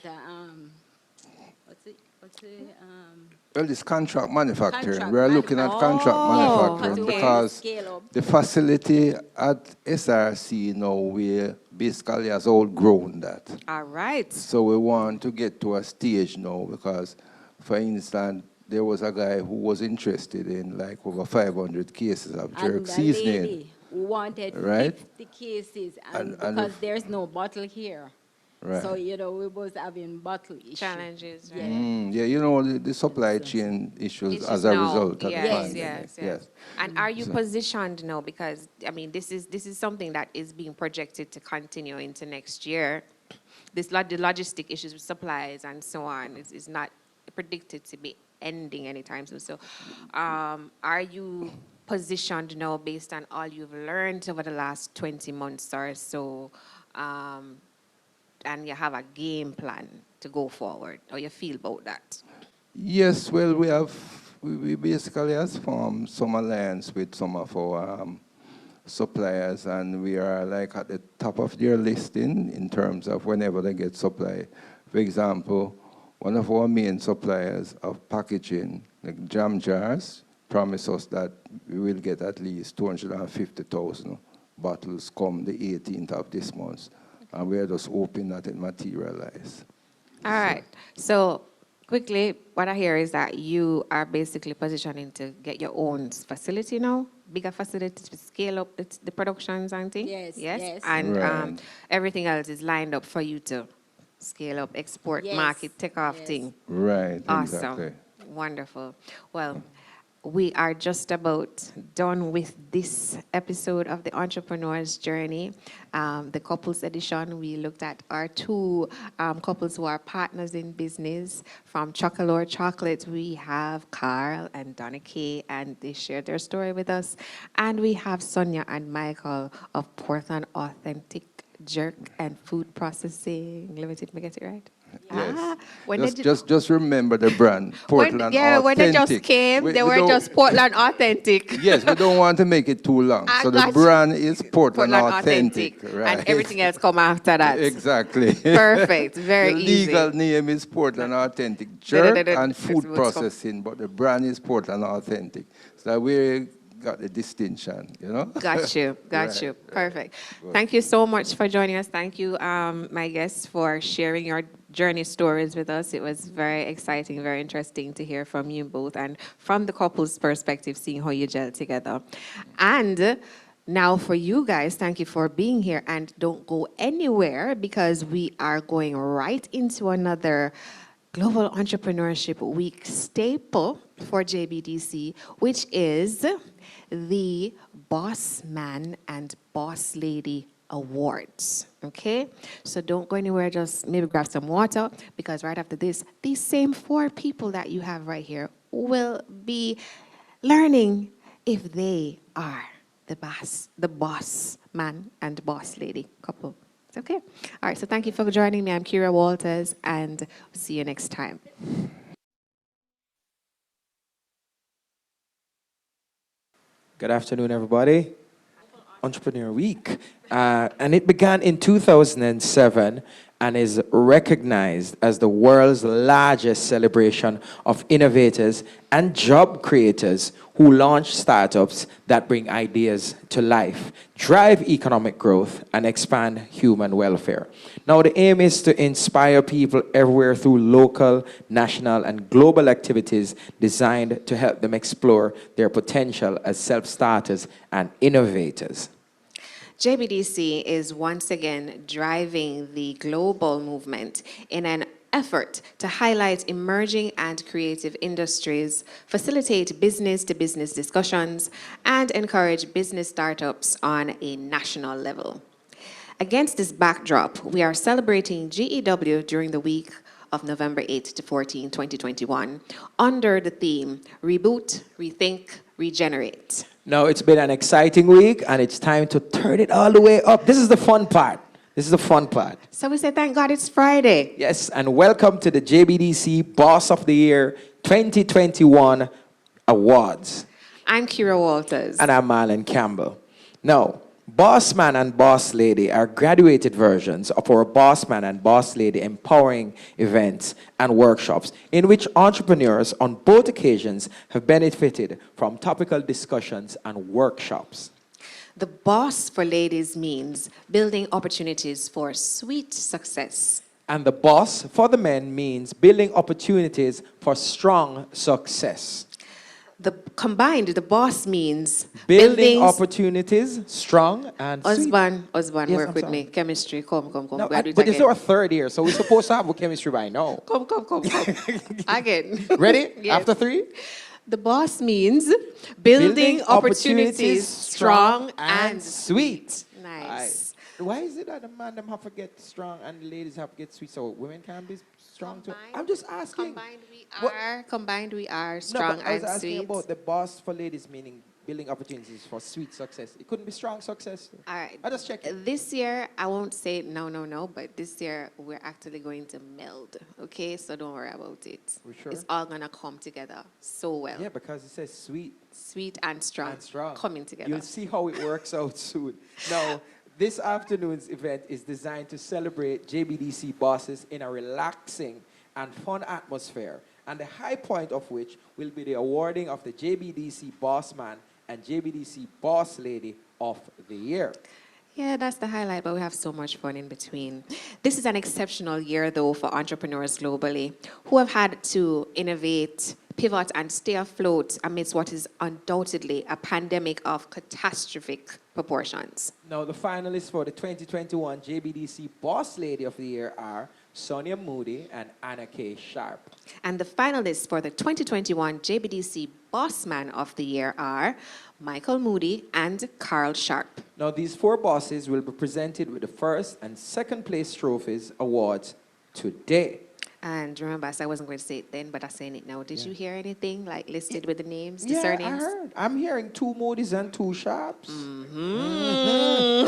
Well, it's contract manufacturing. Contract We are looking at contract Oh, manufacturing okay. because Scale up. the facility at SRC now, we basically has outgrown that. All right. So we want to get to a stage now because, for instance, there was a guy who was interested in like over 500 cases of jerk And the seasoning. lady who wanted Right. 50 cases, And because if- there's no bottle here. Right. So, we was having bottle issue. Challenges, right? Yeah, the supply chain issues It's as just a now. result of the Yes, pandemic. yes. And are you positioned now? Because, I mean, this is something that is being projected to continue into next year. The logistic issues with supplies and so on is not predicted to be ending anytime soon. So are you positioned now based on all you've learned over the last 20 months or so, and you have a game plan to go forward? How you feel about that? Yes, well, we basically have formed some alliance with some of our suppliers, and we are like at the top of their listing in terms of whenever they get supply. For example, one of our main suppliers of packaging, like jam jars, promised us that we will get at least 250,000 bottles come the 18th of this month. And we are just hoping that it materializes. All right. So quickly, what I hear is that you are basically positioning to get your own facility now, bigger facility to scale up the productions and things. Yes, yes. And Right. everything else is lined up for you to scale up, export, Yes, market, take off yes. thing. Right, Awesome. exactly. Wonderful. Well, we are just about done with this episode of the Entrepreneur's Journey, the couples edition. We looked at our two couples who are partners in business. From Chocolore Chocolate, we have Carl and Donna Kay, and they shared their story with us. And we have Sonia and Michael of Portland Authentic Jerk and Food Processing Limited. May I get it right? Yes. When Just remember the brand, Portland Authentic. when they just came, they were don't- just Portland Authentic. Yes, we don't want to make it too long. I So the got you. brand is Portland Authentic. Right. And everything else come after that. Exactly. Perfect, very the easy. legal name is Portland Authentic Jerk and Food It's Processing, but the brand is Portland Authentic. So we got the distinction, Got you, got Right, you. right. Perfect. Good. Thank you so much for joining us. Thank you, my guests, for sharing your journey stories with us. It was very exciting, very interesting to hear from you both and from the couple's perspective, seeing how you gel together. And now for you guys, thank you for being here, and don't go anywhere because we are going right into another Global Entrepreneurship Week staple for JBDC, which is the Boss Man and Boss Lady Awards. Okay? So don't go anywhere, just maybe grab some water, because right after this, these same 4 people that you have right here will be learning if they are the boss man and boss lady couple. Okay. All right. So thank you for joining me. I'm Kira Walters, and see you next time. Good afternoon, everybody. Entrepreneur Week. And it began in 2007 and is recognized as the world's largest celebration of innovators and job creators who launch startups that bring ideas to life, drive economic growth, and expand human welfare. Now, the aim is to inspire people everywhere through local, national, and global activities designed to help them explore their potential as self-starters and innovators. JBDC is once again driving the global movement in an effort to highlight emerging and creative industries, facilitate business-to-business discussions, and encourage business startups on a national level. Against this backdrop, we are celebrating GEW during the week of November 8 to 14, 2021, under the theme Reboot, Rethink, Regenerate. Now, it's been an exciting week, and it's time to turn it all the way up. This is the fun part. This is the fun part. So we say, thank God it's Friday. Yes, and welcome to the JBDC Boss of the Year 2021 Awards. I'm Kira Walters. And I'm Marlon Campbell. Now, Boss Man and Boss Lady are graduated versions of our Boss Man and Boss Lady empowering events and workshops in which entrepreneurs on both occasions have benefited from topical discussions and workshops. The boss for ladies means building opportunities for sweet success. And the boss for the men means building opportunities for strong success. The boss means building opportunities, strong and sweet. Husband, Yes, work I'm with sorry. me. Chemistry, come. No, Glad we but it's again. our 3rd year, so we're supposed to have chemistry by now. Come. Again. Ready? Yes. After 3? The boss means building opportunities strong and sweet. Nice. Why is it that the man them have to get strong and the ladies have to get sweet, so women can be strong too? I'm just asking. Combined we are No, strong but I was and asking sweet. about the boss for ladies, meaning building opportunities for sweet success. It couldn't be strong success. All right. I just check it. This year, I won't say no, but this year we're actually going to meld, okay? So don't worry about it. We sure? It's all going to come together so well. Yeah, because it says sweet Sweet and strong, and strong. coming together. You'll see how it works out soon. Now, this afternoon's event is designed to celebrate JBDC bosses in a relaxing and fun atmosphere, and the high point of which will be the awarding of the JBDC Boss Man and JBDC Boss Lady of the Year. Yeah, that's the highlight, but we have so much fun in between. This is an exceptional year, though, for entrepreneurs globally who have had to innovate, pivot, and stay afloat amidst what is undoubtedly a pandemic of catastrophic proportions. Now, the finalists for the 2021 JBDC Boss Lady of the Year are Sonia Moody and Anna K. Sharp. And the finalists for the 2021 JBDC Boss Man of the Year are Michael Moody and Carl Sharp. Now, these 4 bosses will be presented with the 1st and 2nd place trophies awards today. And remember, I said I wasn't going to say it then, but I'm saying it now. Did you hear anything like listed with the names, the Yeah, surnames? I heard. I'm hearing 2 Moody's and 2 Sharps. Mm-hmm.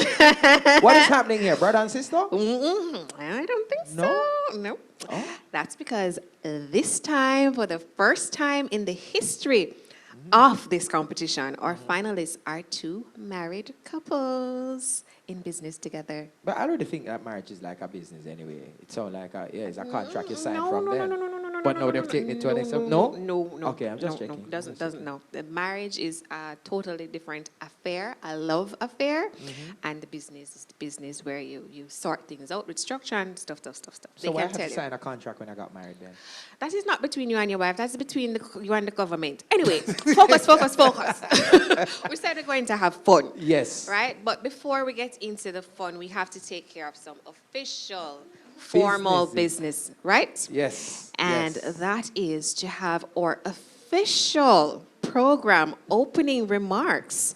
What is happening here, brother and sister? I don't think No? so. Nope. Oh. That's because this time, for the first time in the history of this competition, our finalists are 2 married couples in business together. But I already think that marriage is like a business anyway. It sounds like it's a contract you sign No, from no, them. no. But now they've taken it to an extent. no, No? no, no. Okay, I'm just no, checking. No, doesn't, no. The marriage is a totally different affair, a love affair, and the business is the business where you sort things out with structure and stuff. So why I have to sign a contract when I got married then? That is not between you and your wife. That's between you and the government. Anyway, focus. We said we're going to have fun. Yes. Right? But before we get into the fun, we have to take care of some official, formal business, right? Yes. And yes. that is to have our official program opening remarks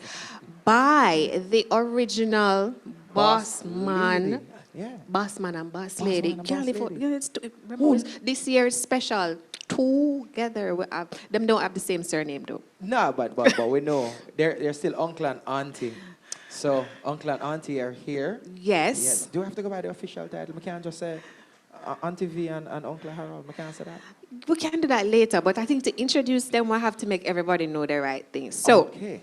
by the original boss man. lady. Yeah. Boss man and boss Boss lady. man and Can't boss live out. lady. Yeah, remember this year's special. Together, them don't have the same surname though. No, but we know they're still uncle and auntie. So uncle and auntie are here. Yes. Yes. Do we have to go by the official title? We can't just say Auntie V and Uncle Harold. We can't say that. We can do that later, but I think to introduce them, we'll have to make everybody know the right things. So, Okay.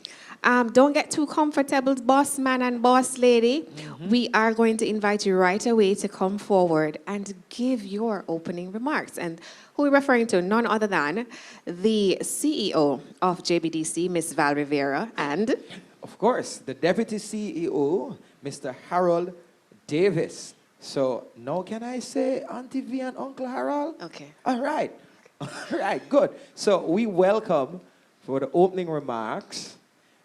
don't get too comfortable, boss man and boss lady. We are going to invite you right away to come forward and give your opening remarks. And who we're referring to, none other than the CEO of JBDC, Miss Val Rivera, and Of course, the Deputy CEO, Mr. Harold Davis. So now can I say Auntie V and Uncle Harold? Okay. All right. All right, good. So we welcome for the opening remarks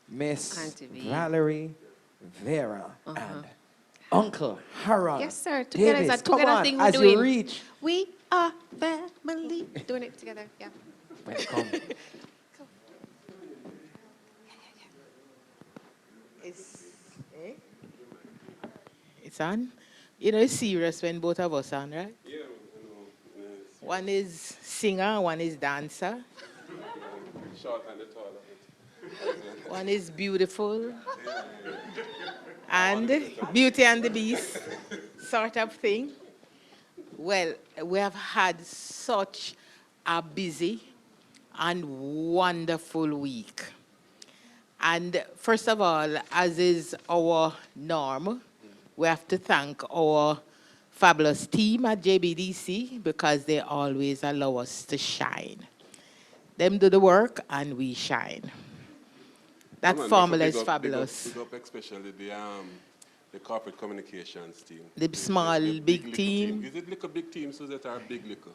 Miss Auntie V. Valerie Vera and Uncle Harold. Yes, sir. Together Davis. is a Come together on, thing we're as doing. you reach. We are family. Doing it together, yeah. Welcome. It's on. You know, it's serious when both of us on, right? Yeah, you know. One is singer, one is dancer. Short and the tall of it. One is beautiful. And Beauty and the Beast sort of thing. Well, we have had such a busy and wonderful week. And first of all, as is our norm, we have to thank our fabulous team at JBDC because they always allow us to shine. Them do the work and we shine. That formula is fabulous. Big up especially the corporate communications team. The small, big little team. Is it little big team, Suzette, or big little?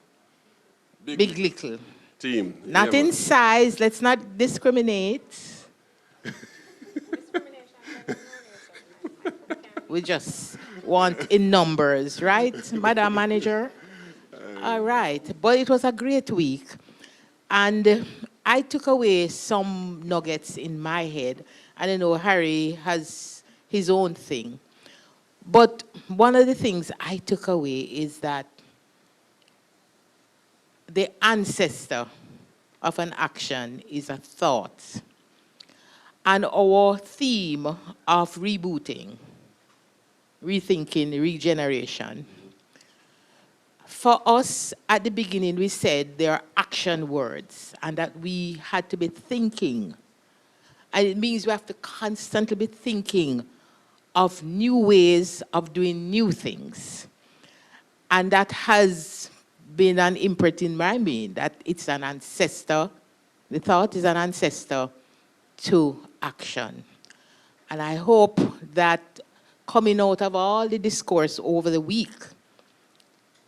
Big little. Team. Not Yeah, in man. size, let's not discriminate. We just want in numbers, right, Madam Manager? All right, but it was a great week. And I took away some nuggets in my head. And I know Harry has his own thing. But one of the things I took away is that the ancestor of an action is a thought. And our theme of rebooting, rethinking, regeneration, for us, at the beginning, we said there are action words and that we had to be thinking. And it means we have to constantly be thinking of new ways of doing new things. And that has been an imprint in my mind, that it's an ancestor, the thought is an ancestor to action. And I hope that coming out of all the discourse over the week,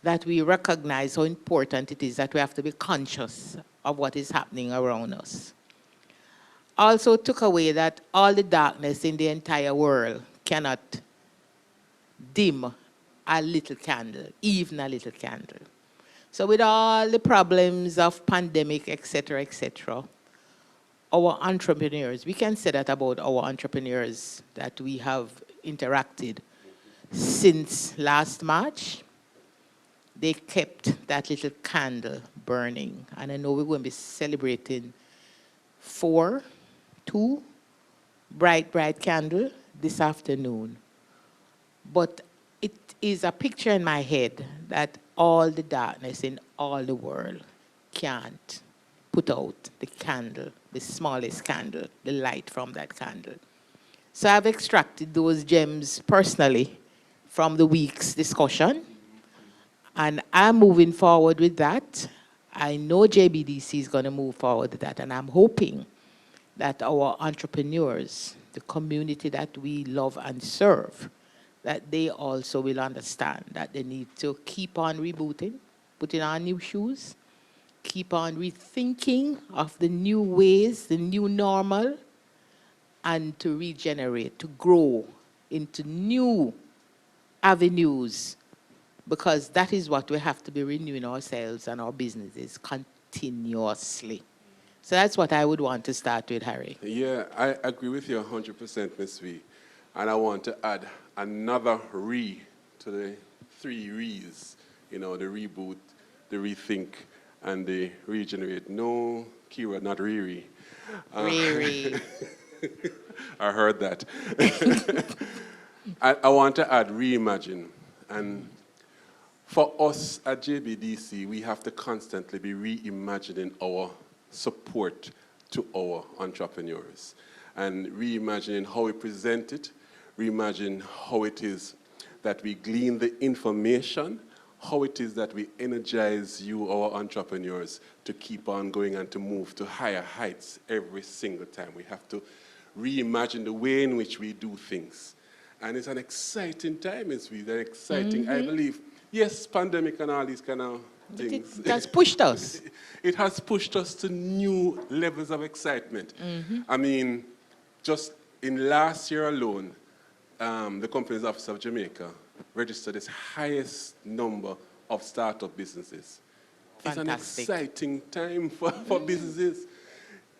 that we recognize how important it is that we have to be conscious of what is happening around us. Also took away that all the darkness in the entire world cannot dim a little candle, even a little candle. So with all the problems of pandemic, et cetera, our entrepreneurs, we can say that about our entrepreneurs that we have interacted since last March. They kept that little candle burning. And I know we're going to be celebrating 2 bright candles this afternoon. But it is a picture in my head that all the darkness in all the world can't put out the candle, the smallest candle, the light from that candle. So I've extracted those gems personally from the week's discussion. And I'm moving forward with that. I know JBDC is going to move forward with that, and I'm hoping that our entrepreneurs, the community that we love and serve, that they also will understand that they need to keep on rebooting, putting on new shoes, keep on rethinking of the new ways, the new normal, and to regenerate, to grow into new avenues, because that is what we have to be renewing ourselves and our businesses continuously. So that's what I would want to start with, Harry. Yeah, I agree with you 100%, Miss V. And I want to add another re to the 3 re's. You know, the reboot, the rethink, and the regenerate. No, Kira, not Riri. Riri. I heard that. I want to add reimagine. And for us at JBDC, we have to constantly be reimagining our support to our entrepreneurs and reimagining how we present it, reimagine how it is that we glean the information, how it is that we energize you, our entrepreneurs, to keep on going and to move to higher heights every single time. We have to reimagine the way in which we do things. And it's an exciting time, it's really exciting. I believe, yes, pandemic and all these kind of things. It has pushed us. It has pushed us to new levels of excitement. I mean, just in last year alone, the Companies Office of Jamaica registered its highest number of startup businesses. Fantastic. It's an exciting time for businesses.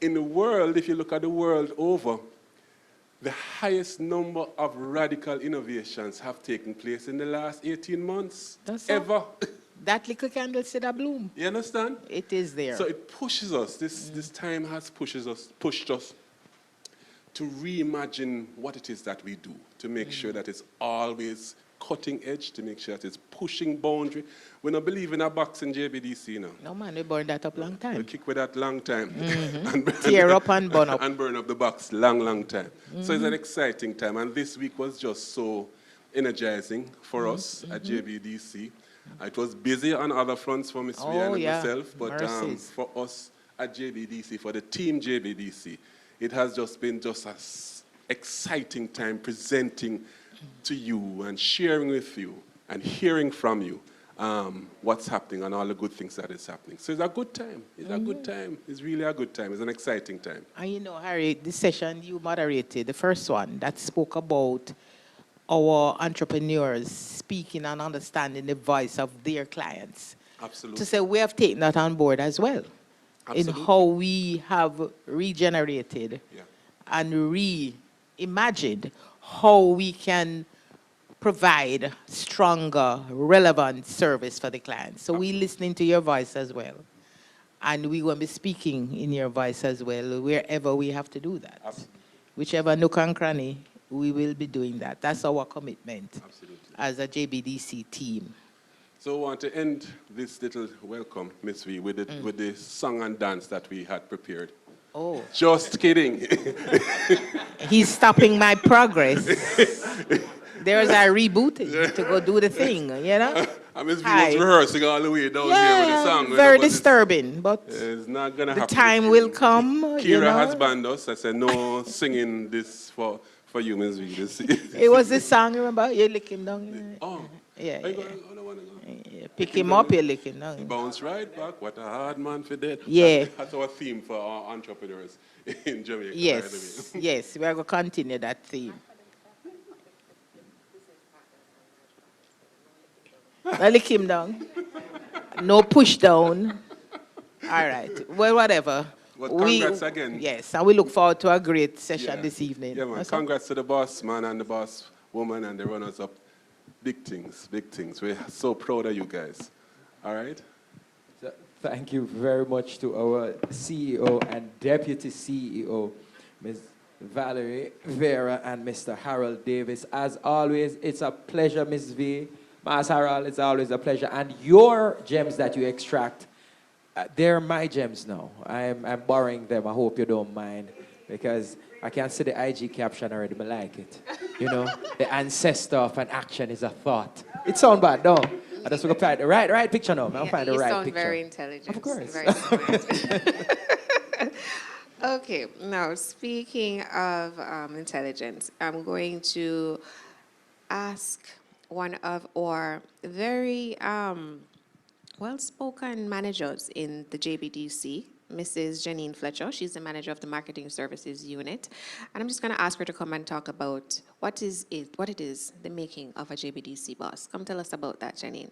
In the world, if you look at the world over, the highest number of radical innovations have taken place in the last 18 months. That's ever. That little candle said a bloom. You understand? It is there. So it pushes us. This time has pushed us to reimagine what it is that we do, to make sure that it's always cutting edge, to make sure that it's pushing boundary. We don't believe in a box in JBDC now. No, man, we burned that up long We time. kick with that long time. Tear up and burn up. And burn up the box long time. So it's an exciting time. And this week was just so energizing for us at JBDC. It was busy on other fronts for Miss Vian and myself, but for us at JBDC, for the team JBDC, it has just been just an exciting time presenting to you and sharing with you and hearing from you what's happening and all the good things that is happening. So it's a good time. It's a good time. It's really a good time. It's an exciting time. And you know, Harry, this session you moderated, the first one that spoke about our entrepreneurs speaking and understanding the voice of their clients. Absolutely. To say we have taken that on board as well. Absolutely. In how we have regenerated Yeah. and reimagined how we can provide stronger, relevant service for the client. So we're listening to your voice as well. And we will be speaking in your voice as well, wherever we have to do that. Absolutely. Whichever nook and cranny, we will be doing that. That's our commitment Absolutely. as a JBDC team. So I want to end this little welcome, Miss V, with the song and dance that we had prepared. Oh. Just kidding. He's stopping my progress. There's a reboot to go do the thing, you know? And Miss V was rehearsing all the way down here with the song. Very disturbing, but it's not going to the happen. time will come. Kira you know? has banned us. I said, no singing this for you, Miss V. It was this song, remember? You're licking down. Oh. Yeah. I don't want to go. Yeah. Pick him up, you're licking down. Bounce right back. What a hard man for that. Yeah. That's our theme for our entrepreneurs in Jamaica. Yes, yes, we are going to continue that theme. Now lick him down. No push down. All right. Well, whatever. Well, congrats again. Yes, and we look forward to a great session this evening. Yeah, man. That's Congrats to the boss man and the boss woman and the runners-up. Big things, big things. We're so proud of you guys. All right? So, thank you very much to our CEO and Deputy CEO, Ms. Valerie Vera and Mr. Harold Davis. As always, it's a pleasure, Ms. V. Mas Harold, it's always a pleasure. And your gems that you extract, they're my gems now. I'm borrowing them. I hope you don't mind, because I can see the IG caption already. I like it. You know, the ancestor of an action is a thought. It sounds bad, no? I just look at the right picture now. I'll find the you right sound picture. very intelligent. Of course. Very smart. Okay, now speaking of intelligence, I'm going to ask one of our very well-spoken managers in the JBDC, Mrs. Janine Fletcher. She's the manager of the Marketing Services Unit. And I'm just going to ask her to come and talk about what it is, the making of a JBDC boss. Come tell us about that, Janine.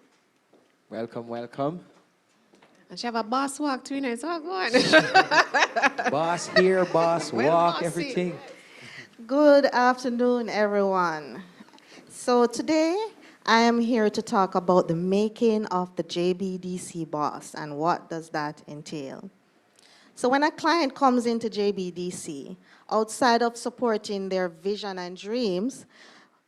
Welcome, welcome. And she have a boss walk too, so go on. Boss here, boss Well, walk, bossy. everything. Good afternoon, everyone. So today, I am here to talk about the making of the JBDC boss and what does that entail. So when a client comes into JBDC, outside of supporting their vision and dreams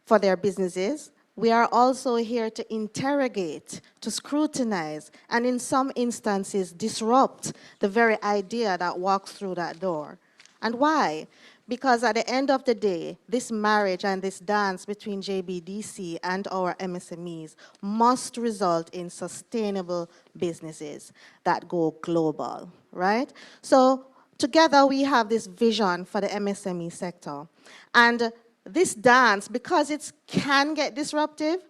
for their businesses, we are also here to interrogate, to scrutinize, and in some instances, disrupt the very idea that walks through that door. And why? Because at the end of the day, this marriage and this dance between JBDC and our MSMEs must result in sustainable businesses that go global, right? So together we have this vision for the MSME sector. And this dance, because it can get disruptive,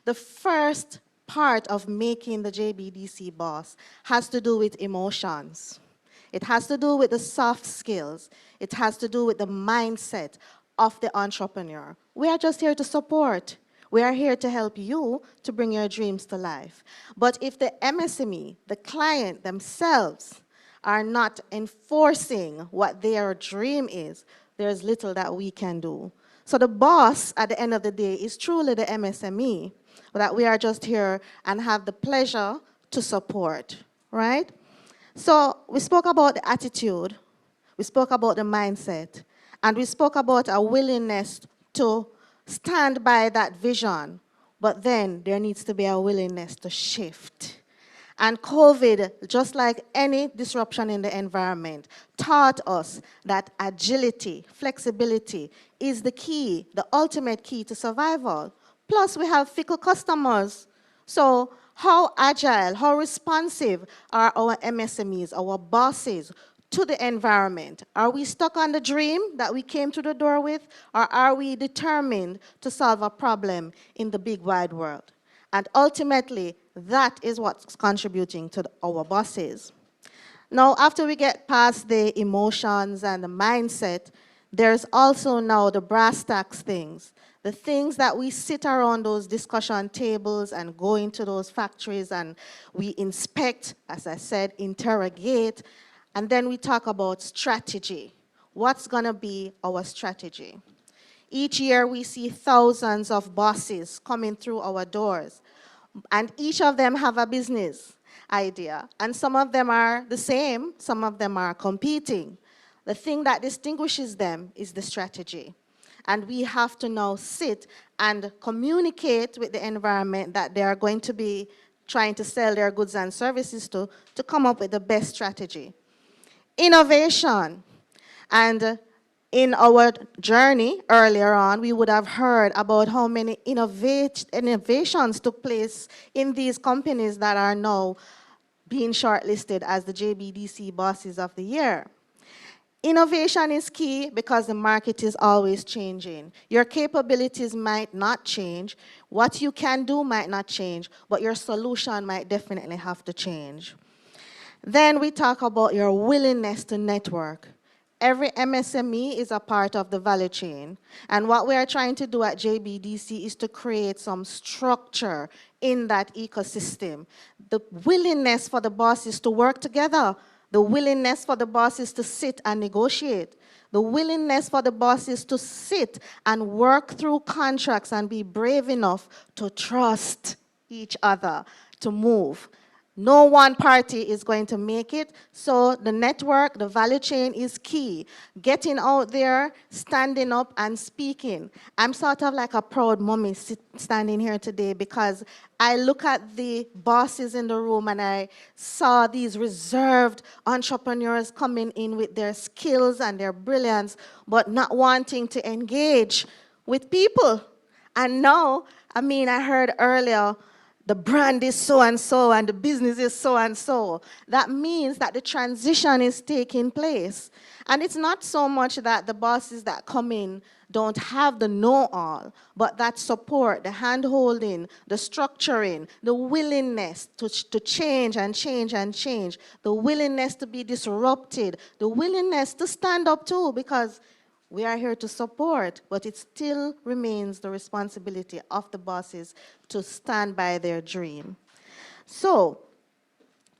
the first part of making the JBDC boss has to do with emotions. It has to do with the soft skills. It has to do with the mindset of the entrepreneur. We are just here to support. We are here to help you to bring your dreams to life. But if the MSME, the client themselves, are not enforcing what their dream is, there's little that we can do. So the boss, at the end of the day, is truly the MSME, that we are just here and have the pleasure to support, right? So we spoke about the attitude, we spoke about the mindset, and we spoke about a willingness to stand by that vision, but then there needs to be a willingness to shift. And COVID, just like any disruption in the environment, taught us that agility, flexibility is the key, the ultimate key to survival. Plus, we have fickle customers. So how agile, how responsive are our MSMEs, our bosses, to the environment? Are we stuck on the dream that we came to the door with, or are we determined to solve a problem in the big wide world? And ultimately, that is what's contributing to our bosses. Now, after we get past the emotions and the mindset, there's also now the brass tacks things. The things that we sit around those discussion tables and go into those factories and we inspect, as I said, interrogate, and then we talk about strategy. What's going to be our strategy? Each year we see thousands of bosses coming through our doors, and each of them have a business idea. And some of them are the same, some of them are competing. The thing that distinguishes them is the strategy. And we have to now sit and communicate with the environment that they are going to be trying to sell their goods and services to come up with the best strategy. Innovation. And in our journey earlier on, we would have heard about how many innovations took place in these companies that are now being shortlisted as the JBDC Bosses of the Year. Innovation is key because the market is always changing. Your capabilities might not change, what you can do might not change, but your solution might definitely have to change. Then we talk about your willingness to network. Every MSME is a part of the value chain. And what we are trying to do at JBDC is to create some structure in that ecosystem. The willingness for the bosses to work together, the willingness for the bosses to sit and negotiate, the willingness for the bosses to sit and work through contracts and be brave enough to trust each other to move. No one party is going to make it, so the network, the value chain is key. Getting out there, standing up and speaking. I'm sort of like a proud mommy standing here today because I look at the bosses in the room and I saw these reserved entrepreneurs coming in with their skills and their brilliance, but not wanting to engage with people. And now, I heard earlier, the brand is so and so and the business is so and so. That means that the transition is taking place. And it's not so much that the bosses that come in don't have the know-all, but that support, the hand-holding, the structuring, the willingness to change and change and change, the willingness to be disrupted, the willingness to stand up too, because we are here to support, but it still remains the responsibility of the bosses to stand by their dream. So,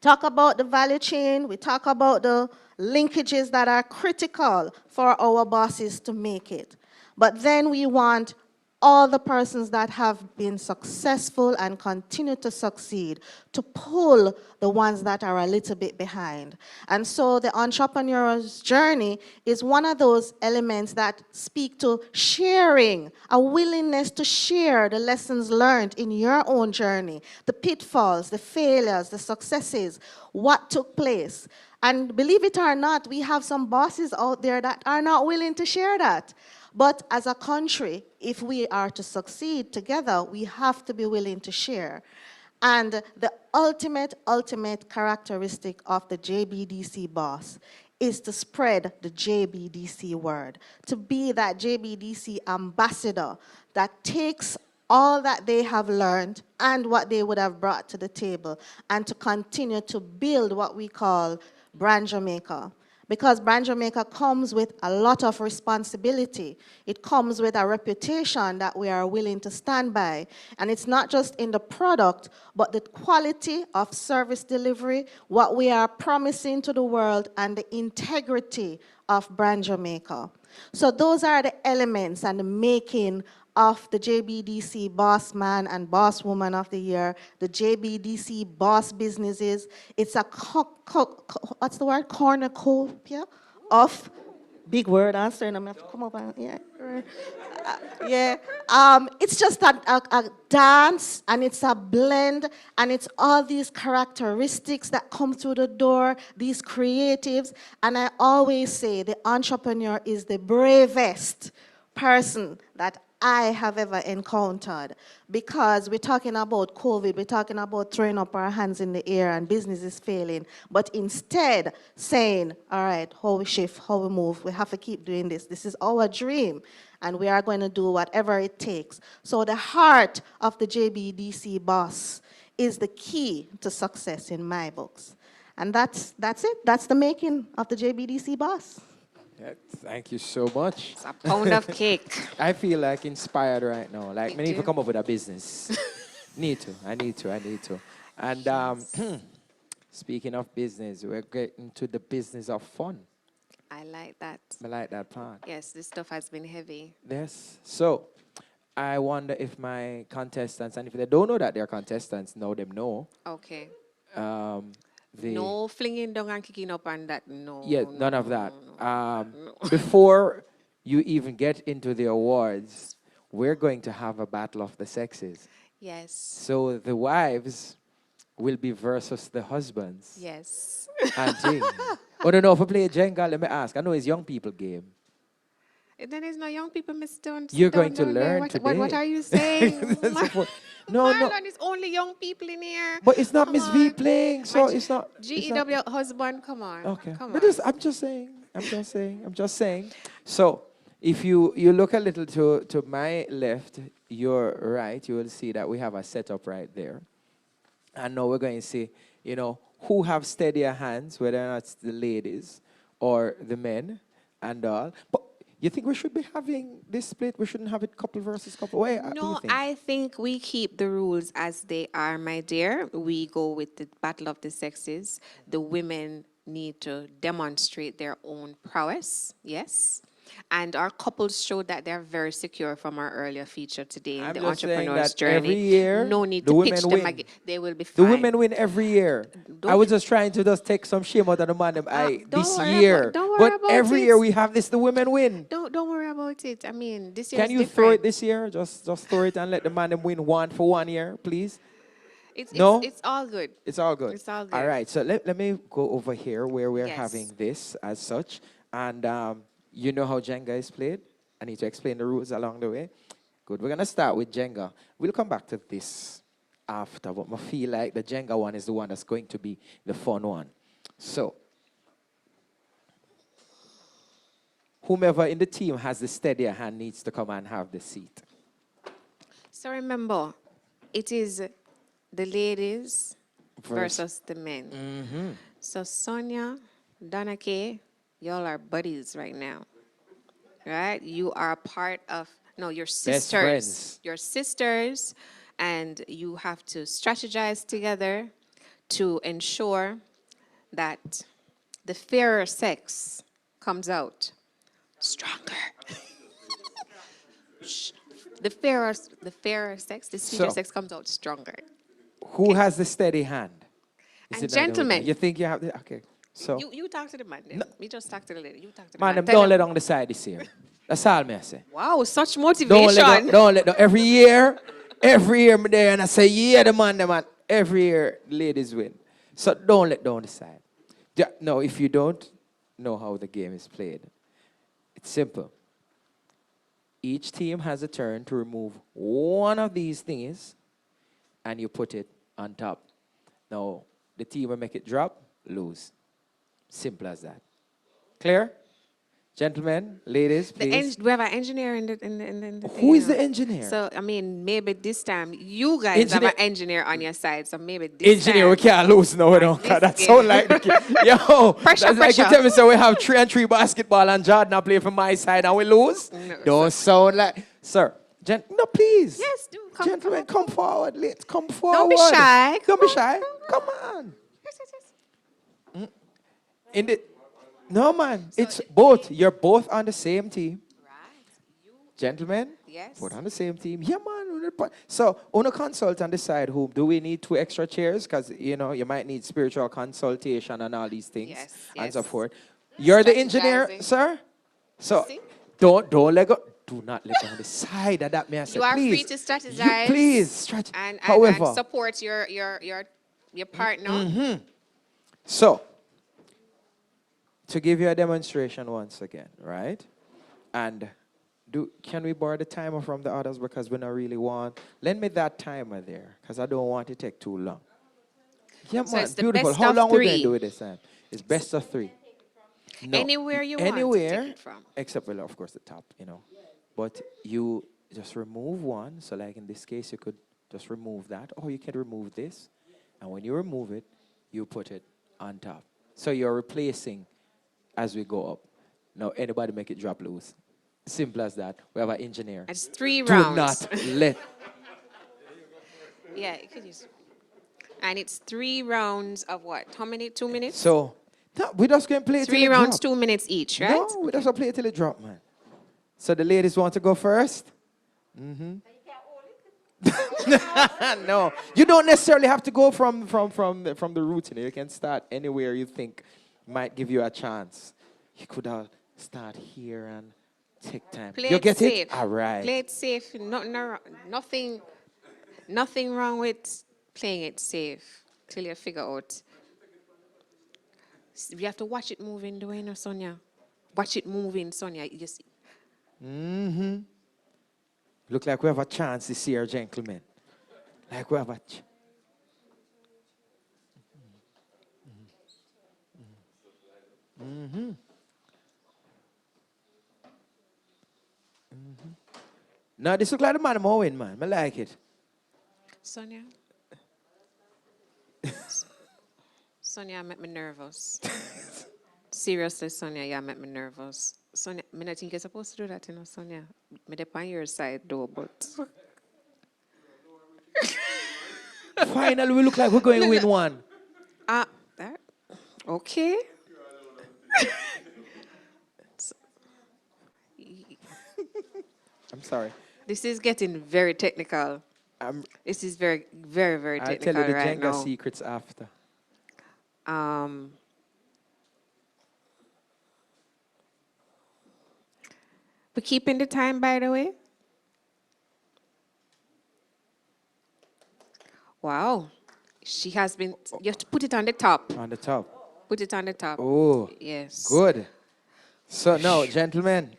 talk about the value chain, we talk about the linkages that are critical for our bosses to make it. But then we want all the persons that have been successful and continue to succeed to pull the ones that are a little bit behind. And so the entrepreneur's journey is one of those elements that speak to sharing, a willingness to share the lessons learned in your own journey, the pitfalls, the failures, the successes, what took place. And believe it or not, we have some bosses out there that are not willing to share that. But as a country, if we are to succeed together, we have to be willing to share. And the ultimate characteristic of the JBDC boss is to spread the JBDC word, to be that JBDC ambassador that takes all that they have learned and what they would have brought to the table, and to continue to build what we call Brand Jamaica. Because Brand Jamaica comes with a lot of responsibility. It comes with a reputation that we are willing to stand by. And it's not just in the product, but the quality of service delivery, what we are promising to the world, and the integrity of Brand Jamaica. So those are the elements and the making of the JBDC Boss Man and Boss Woman of the Year, the JBDC Boss Businesses. It's a, what's the word, cornucopia of, big word, answer, and I'm going to have to come up and, it's just a dance, and it's a blend, and it's all these characteristics that come through the door, these creatives, and I always say the entrepreneur is the bravest person that I have ever encountered, because we're talking about COVID, we're talking about throwing up our hands in the air and business is failing, but instead saying, all right, how we shift, how we move, we have to keep doing this. This is our dream, and we are going to do whatever it takes. So the heart of the JBDC boss is the key to success in my books. And that's it. That's the making of the JBDC boss. Yeah, thank you so much. It's a pound of cake. I feel like inspired right now. Like, You many people do? come up with a business. I need to. And speaking of business, we're getting to the business of fun. I like that. I like that part. Yes, this stuff has been heavy. Yes. So, I wonder if my contestants, and if they don't know that they're contestants, now them know. Okay. The No flinging down and kicking up and that. No. Yeah, no, none of no, that. no. Before you even get into the awards, we're going to have a battle of the sexes. Yes. So the wives will be versus the husbands. Yes. And thing. Oh, no, if we play Jenga, let me ask. I know it's young people game. Then there's no young people, Miss Stone. You're going to learn what, today. What are you saying? No, Marlon, it's only young people in here. But it's not Come Miss V on. playing, so it's not. GEW husband, come on. Okay. Come But on. I'm just saying. So if you look a little to my left, your right, you will see that we have a setup right there. And now we're going to see, who have steadier hands, whether or not it's the ladies or the men and all. But you think we should be having this split? We shouldn't have it couple versus couple? What do you No, think? I think we keep the rules as they are, my dear. We go with the battle of the sexes. The women need to demonstrate their own prowess, yes. And our couples showed that they're very secure from our earlier feature today in I'm the just saying entrepreneur's that journey. every year, No need the to women pitch them win. again. They will be The fine. women win every year. I was just trying to just take some shame out of the man don't this worry year. about- don't worry But about every it. year we have this, the women win. Don't worry about it. I mean, this year Can you throw it this year? Just throw it and let the man win one for 1 year, please. No? It's all good. It's all good. It's all good. All right, so let me go over here where we're Yes. having this as such. And you know how Jenga is played? I need to explain the rules along the way. Good, we're going to start with Jenga. We'll come back to this after, but I feel like the Jenga one is the one that's going to be the fun one. So, whomever in the team has the steadier hand needs to come and have the seat. So remember, it is the ladies versus the men. So Sonia, Donna Kay, y'all are buddies right now, right? You are a part of, no, your sisters. friends. Your sisters, and you have to strategize together to ensure that the fairer sex comes out stronger. The fairer sex, the sweeter So- sex comes out stronger. Who has the steady hand? Is And it not the other gentlemen. one? You think you have the, okay. So, You talk to the man then. Me just talk to the lady. You talk to the man, man. them Tell don't let them- on the side this year. That's all me I say. Wow, such Don't motivation. let every year me there and I say, yeah, the man. Every year, ladies win. So don't let down the side. No, if you don't know how the game is played, it's simple. Each team has a turn to remove one of these things, and you put it on top. Now, the team will make it drop, lose. Simple as that. Clear? Gentlemen, ladies, please. We have an engineer in the thing, Who is you know. the engineer? So, I mean, maybe this time you guys have Engineer- an engineer on your side. So maybe this Engineer, we time. can't lose no, we don't. this 'Cause that game. sound like the kid. Yo, Pressure, that's like you pressure. tell me, so we have 3-on-3 basketball and Jordan are playing from my side and we lose. No, Don't sound like, sir. No, please. Yes, do. Come, Gentlemen, come, come forward. Let's come forward. Don't be shy. Don't be shy. Come on. Yes, yes, yes. In the, no, man. It's both. You're both on the same team. Right. Gentlemen, Yes. both on the same team. Yeah, man. So, on a consult and decide who. Do we need 2 extra chairs? Because, you know, you might need spiritual consultation and all these things. Yes, And so yes. forth. You're the engineer, Strategizing. sir? So, See? don't let go. Do not let go on the side of that, may I say. You are please. free to strategize. Please, and However, support your partner. so, to give you a demonstration once again, right? And can we borrow the timer from the others because we don't really want? Lend me that timer there because I don't want it to take too long. Yeah, So man, it's the beautiful. best How of long we going three. to do it this time? It's best of 3. No. Anywhere you want to Anywhere, take it from. except, well, of course, the top, you know. But you just remove one. So, like in this case, you could just remove that. Or you can remove this. And when you remove it, you put it on top. So you're replacing as we go up. Now, anybody make it drop loose. Simple as that. We have an engineer. It's 3 Do rounds. not let. Yeah, you could use. And it's 3 rounds of what? How many? 2 minutes? So, no, we just going to play it till 3 it rounds, drop. 2 minutes each, right? No, we just gonna play it till it drop, man. So the ladies want to go first? No, you don't necessarily have to go from the routine. You can start anywhere you think might give you a chance. You could start here and take time. Play You it get safe. it? All right. Play it safe. Nothing wrong with playing it safe till you figure out. You have to watch it moving, the way, no, Sonia. Watch it moving, Sonia. You just Look like we have a chance this year, gentlemen. Like we have a Now this look like the man I'm win, man. I like it. Sonia. Sonia, make me nervous. Seriously, Sonia, you make me nervous. Sonia, I don't think you're supposed to do that, you know, Sonia. Me dey on your side, though, but... Finally, we look like we're going to win one. That? Okay. I'm sorry. This is getting very technical. This is very, very, very I'll technical tell you the right Jenga now. secrets after. We're keeping the time, by the way. Wow. She has been, you have to put it on the top. On the top. Put it on the top. Oh, Yes. good. So now, gentlemen.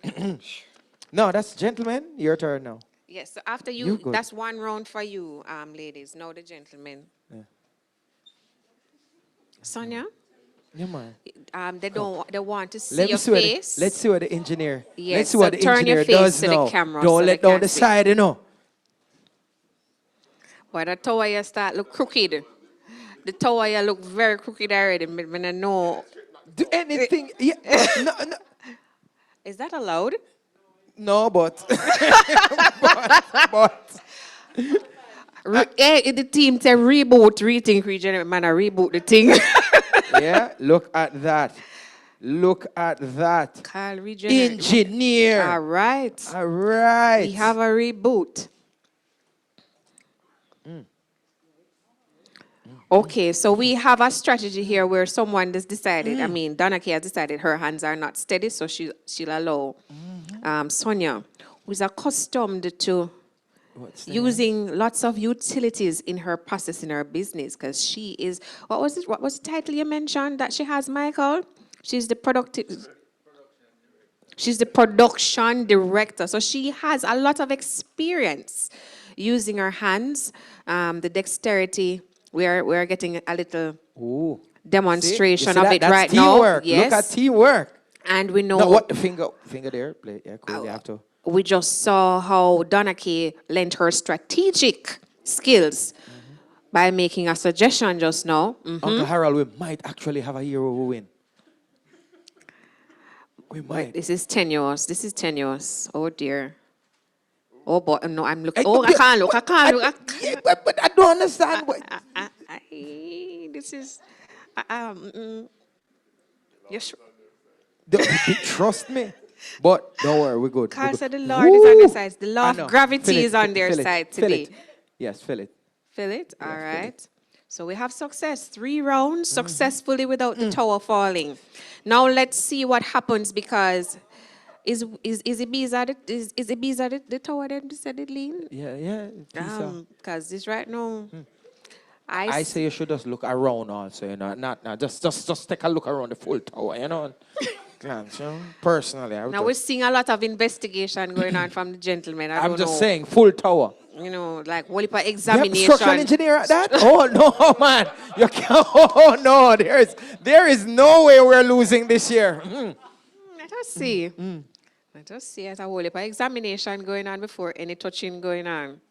No, that's gentlemen. Your turn now. Yes, so after You're you, good. that's one round for you, ladies. Now the gentlemen. Yeah. Sonia, Yeah, man. they want to see Let me your see what face. let's see what the engineer. Yes, Let's see so what the turn your engineer face does to the now. camera Don't so let they down can the see. side, you know. Boy, the tower you start look crooked. The tower you look very crooked already. When I know. Do anything. Yeah. No, no, Is that allowed? no, but but The team say reboot, rethink, regenerate. Man, I reboot the thing. yeah, look at that. Look at that. Carl, regenerate. Engineer. All right. All right. We have a reboot. Okay, so we have a strategy here where someone has decided, I mean, Donna Kay has decided her hands are not steady, so she'll allow Sonia, who is accustomed to using lots of utilities in her process in her business, because she is, what was the title you mentioned that she has, Michael? She's the production director. So she has a lot of experience using her hands, the dexterity. We're getting a little Ooh. demonstration See of that? it That's right teamwork. now. Yes. Look at teamwork. And we know No, what the finger there? Play. Yeah, cool. You have to. we just saw how Donna Kay lent her strategic skills by making a suggestion just now. Uncle Harold, we might actually have a hero who win. We might. This is tenuous. This is tenuous. Oh dear. Oh boy, no, I'm looking. Hey, Oh, I yeah, can't look. I can't look. Yeah, but I don't understand. This is. Yes. Trust me. But don't worry, we're good. Carl We're said the good. Lord is on their Woo! side. The I law know. of gravity Feel it, is on their feel it, side feel today. it. Yes, feel it. Feel it? All feel right. it. So we have success. 3 rounds successfully without the tower falling. Now let's see what happens, because is the tower that said it lean? Yeah. Because this right now, I say you should just look around also, you know, not just take a look around the full tower, you know. Glance, you know. Personally, I would now we're seeing a lot of investigation going on from the gentleman. I I'm don't just know. saying, full tower. You know, like what if a You have examination? structural engineer at that? Oh no, man! You can't. Oh no, there is no way we're losing this year. Let us see. Let us see. As a whole heap of examination going on before any touching going on.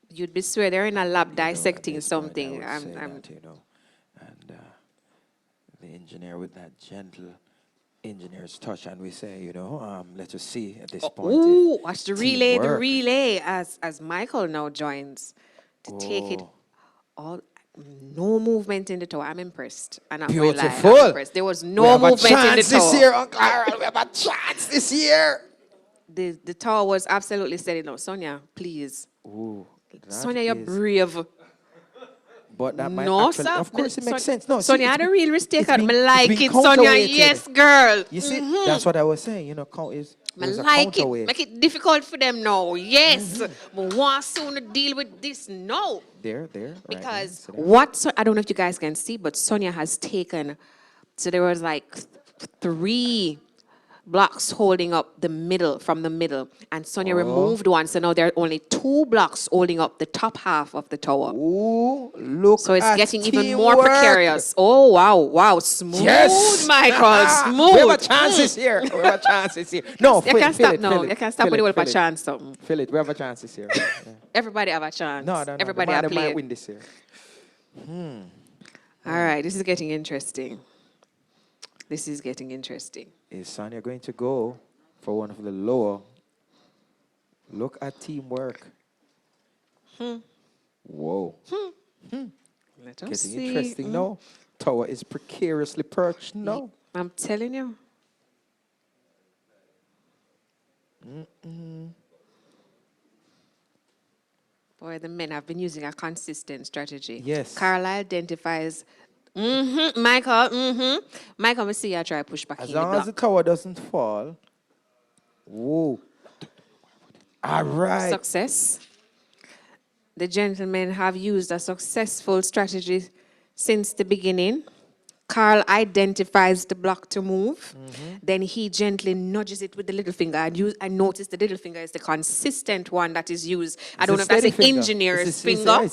You'd be swear they're in a lab dissecting something. That, you know, and the engineer with that gentle engineer's touch, and we say, you know, let us see at this point. Ooh, watch the relay, teamwork. as Michael now joins to take it all. No movement in the tower. I'm impressed. And I'm Beautiful. I'm impressed. There was no movement in the tower. This year, Uncle Harold. We have a chance this year. The tower was absolutely steady. No, Sonia, please. Ooh, Sonia, you're brave. But that might No, actually, sir. of course, it makes sense. No, Sonia had a real mistake. I like been it, Sonia. counterweighted. Yes, girl. You see, that's what I was saying. You know, I like it. Make it difficult for them now. Yes. But want soon to deal with this now. There. Because right there. I don't know if you guys can see, but Sonia has taken, so there was like 3 blocks holding up the middle, from the middle. And Sonia removed one, so now there are only 2 blocks holding up the top half of the tower. Ooh, look So it's at getting even more teamwork. precarious. Oh, wow. Smooth, Yes. Michael, smooth. We have a chance here. We have a chance here. No, You can't stop now. You can't stop when you have a chance. Something. Feel it. We have a chance this year. Yeah. Everybody have a chance. No. Everybody the have might play. win this year. All right, this is getting interesting. Is Sonia going to go for one of the lower? Look at teamwork. Whoa. Let us Getting see. interesting now. Tower is precariously perched now. I'm telling you. Boy, the men have been using a consistent strategy. Yes. Carla identifies. Michael. Michael, we see you try push back As in the long block. as the tower doesn't fall. Whoa. All right. Success. The gentlemen have used a successful strategy since the beginning. Carl identifies the block to move. Then he gently nudges it with the little finger. I notice the little finger is the consistent one that is used. I don't know if that's the engineer's finger,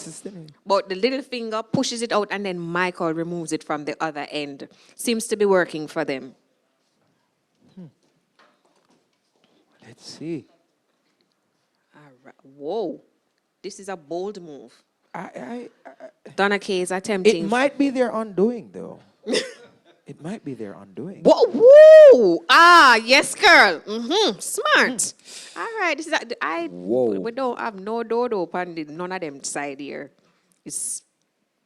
but the little finger pushes it out, and then Michael removes it from the other end. Seems to be working for them. Let's see. All right. Whoa, this is a bold move. I Donna Kay is attempting. It might be their undoing, though. It might be their undoing. Whoa, whoa. Ah, yes, girl. Smart. All right. This is Whoa. we don't have no dodo on none of them side here. It's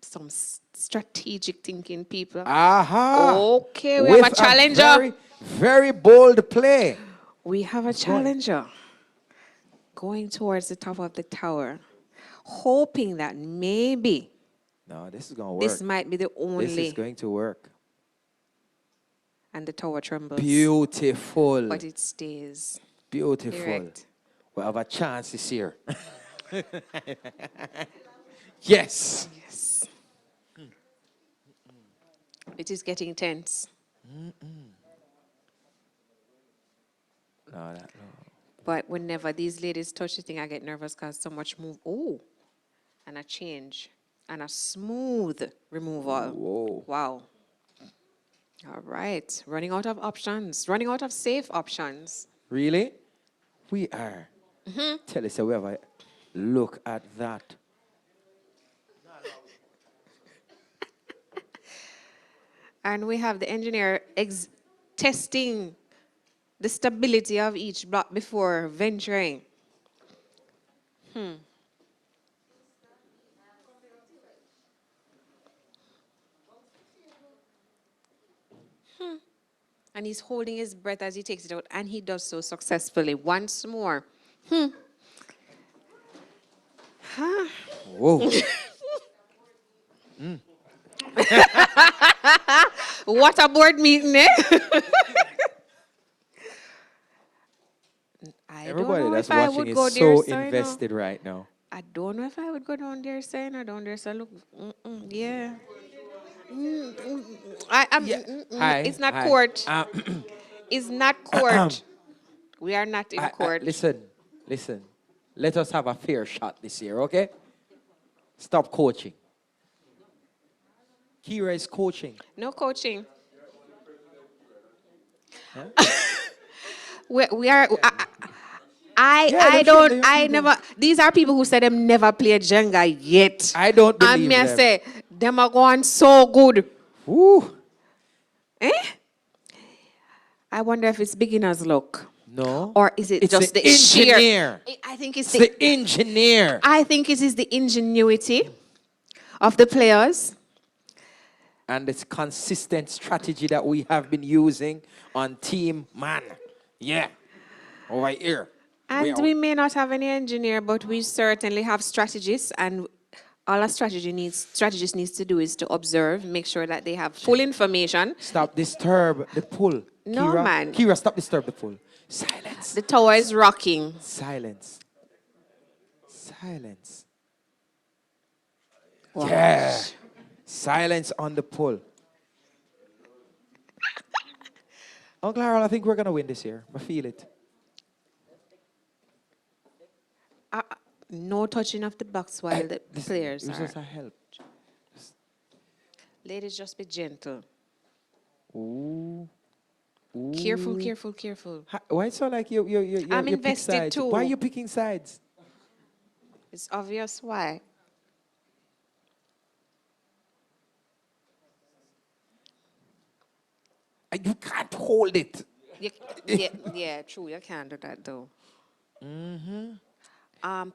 some strategic thinking people. Aha. Okay, we have a challenger. Very bold play. We have a challenger going towards the top of the tower, hoping that maybe No, this is going to work. this might be the only. This is going to work. And the tower trembles. Beautiful. But it stays. Beautiful. Erect. We have a chance this year. Yes. Yes. It is getting tense. No. But whenever these ladies touch the thing, I get nervous because so much move. Oh, and a change. And a smooth removal. Whoa. Wow. All right. Running out of options. Running out of safe options. Really? We are. Tell us, however, look at that. And we have the engineer testing the stability of each block before venturing. And he's holding his breath as he takes it out, and he does so successfully. Once more. Whoa. What a board meeting, eh? Everybody that's watching is so invested right now. I don't know if I would go down there saying or down there say, look, yeah. It's not court. It's not court. We are not in court. Listen. Let us have a fair shot this year, okay? Stop coaching. Kira is coaching. No coaching. Huh? We are. I never. These are people who said them never played Jenga yet. I don't believe and me them. I say them are going so good. Woo. I wonder if it's beginner's luck. No. Or is it it's just the engineer? sheer? I think it's the engineer. I think it is the ingenuity of the players. And it's consistent strategy that we have been using on Team Man. Yeah. Over here. And we may not have any engineer, but we certainly have strategists, and all a strategist needs to do is to observe, make sure that they have full information. Stop disturb the pull. No, Kira, man. Kira, stop disturb the pull. Silence. The tower is rocking. Silence. Wow. Yeah. Silence on the pull. Uncle Harold, I think we're going to win this year. I feel it. No touching of the box while the players are. Just a help. Ladies, just be gentle. Ooh. Careful. Why it's so like you I'm you invested pick sides? too. Why are you picking sides? It's obvious why. You can't hold it. Yeah, true. You can't do that though.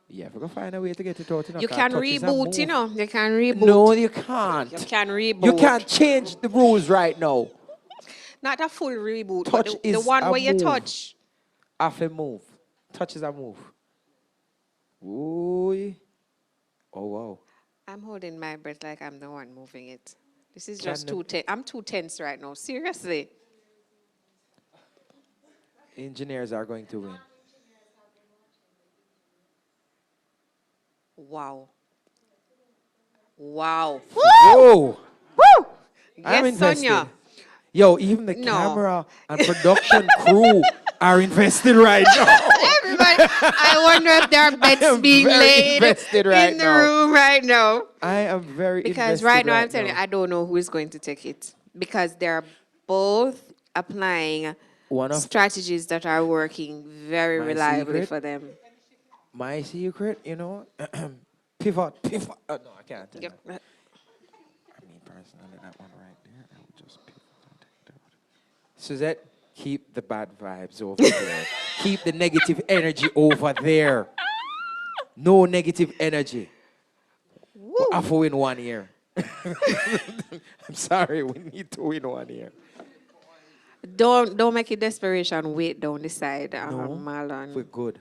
Yeah, we're gonna find a way to get it out. You can reboot, you know. You can reboot. No, you can't. You can reboot. You can't change the rules right now. Not a full reboot, Touch but is the one a where you move. touch. Half a move. Touch is a move. Ooh. Oh wow. I'm holding my breath like I'm the one moving it. This is just too tense. I'm too tense right now. Seriously. Engineers are going to win. Wow. Wow. Whoa. Woo! I'm Yes, invested. Sonia. Yo, even the No. camera and production crew are invested right now. Everybody, I wonder if there are I bets am being very laid invested right in the now. room right now. I am very Because invested right now, I'm right telling you, now. I don't know who is going to take it. Because they're both applying One of strategies that are working very My reliably secret? for them. my secret, pivot. No, I can't tell Yep. that. I mean, personally, that one right there, I would just pivot and take that. Suzette, keep the bad vibes over there. Keep the negative energy over there. No negative energy. We have to win 1 year. I'm sorry, we need to win 1 year. Don't make it desperation. Wait down the side, No, Marlon. we're good.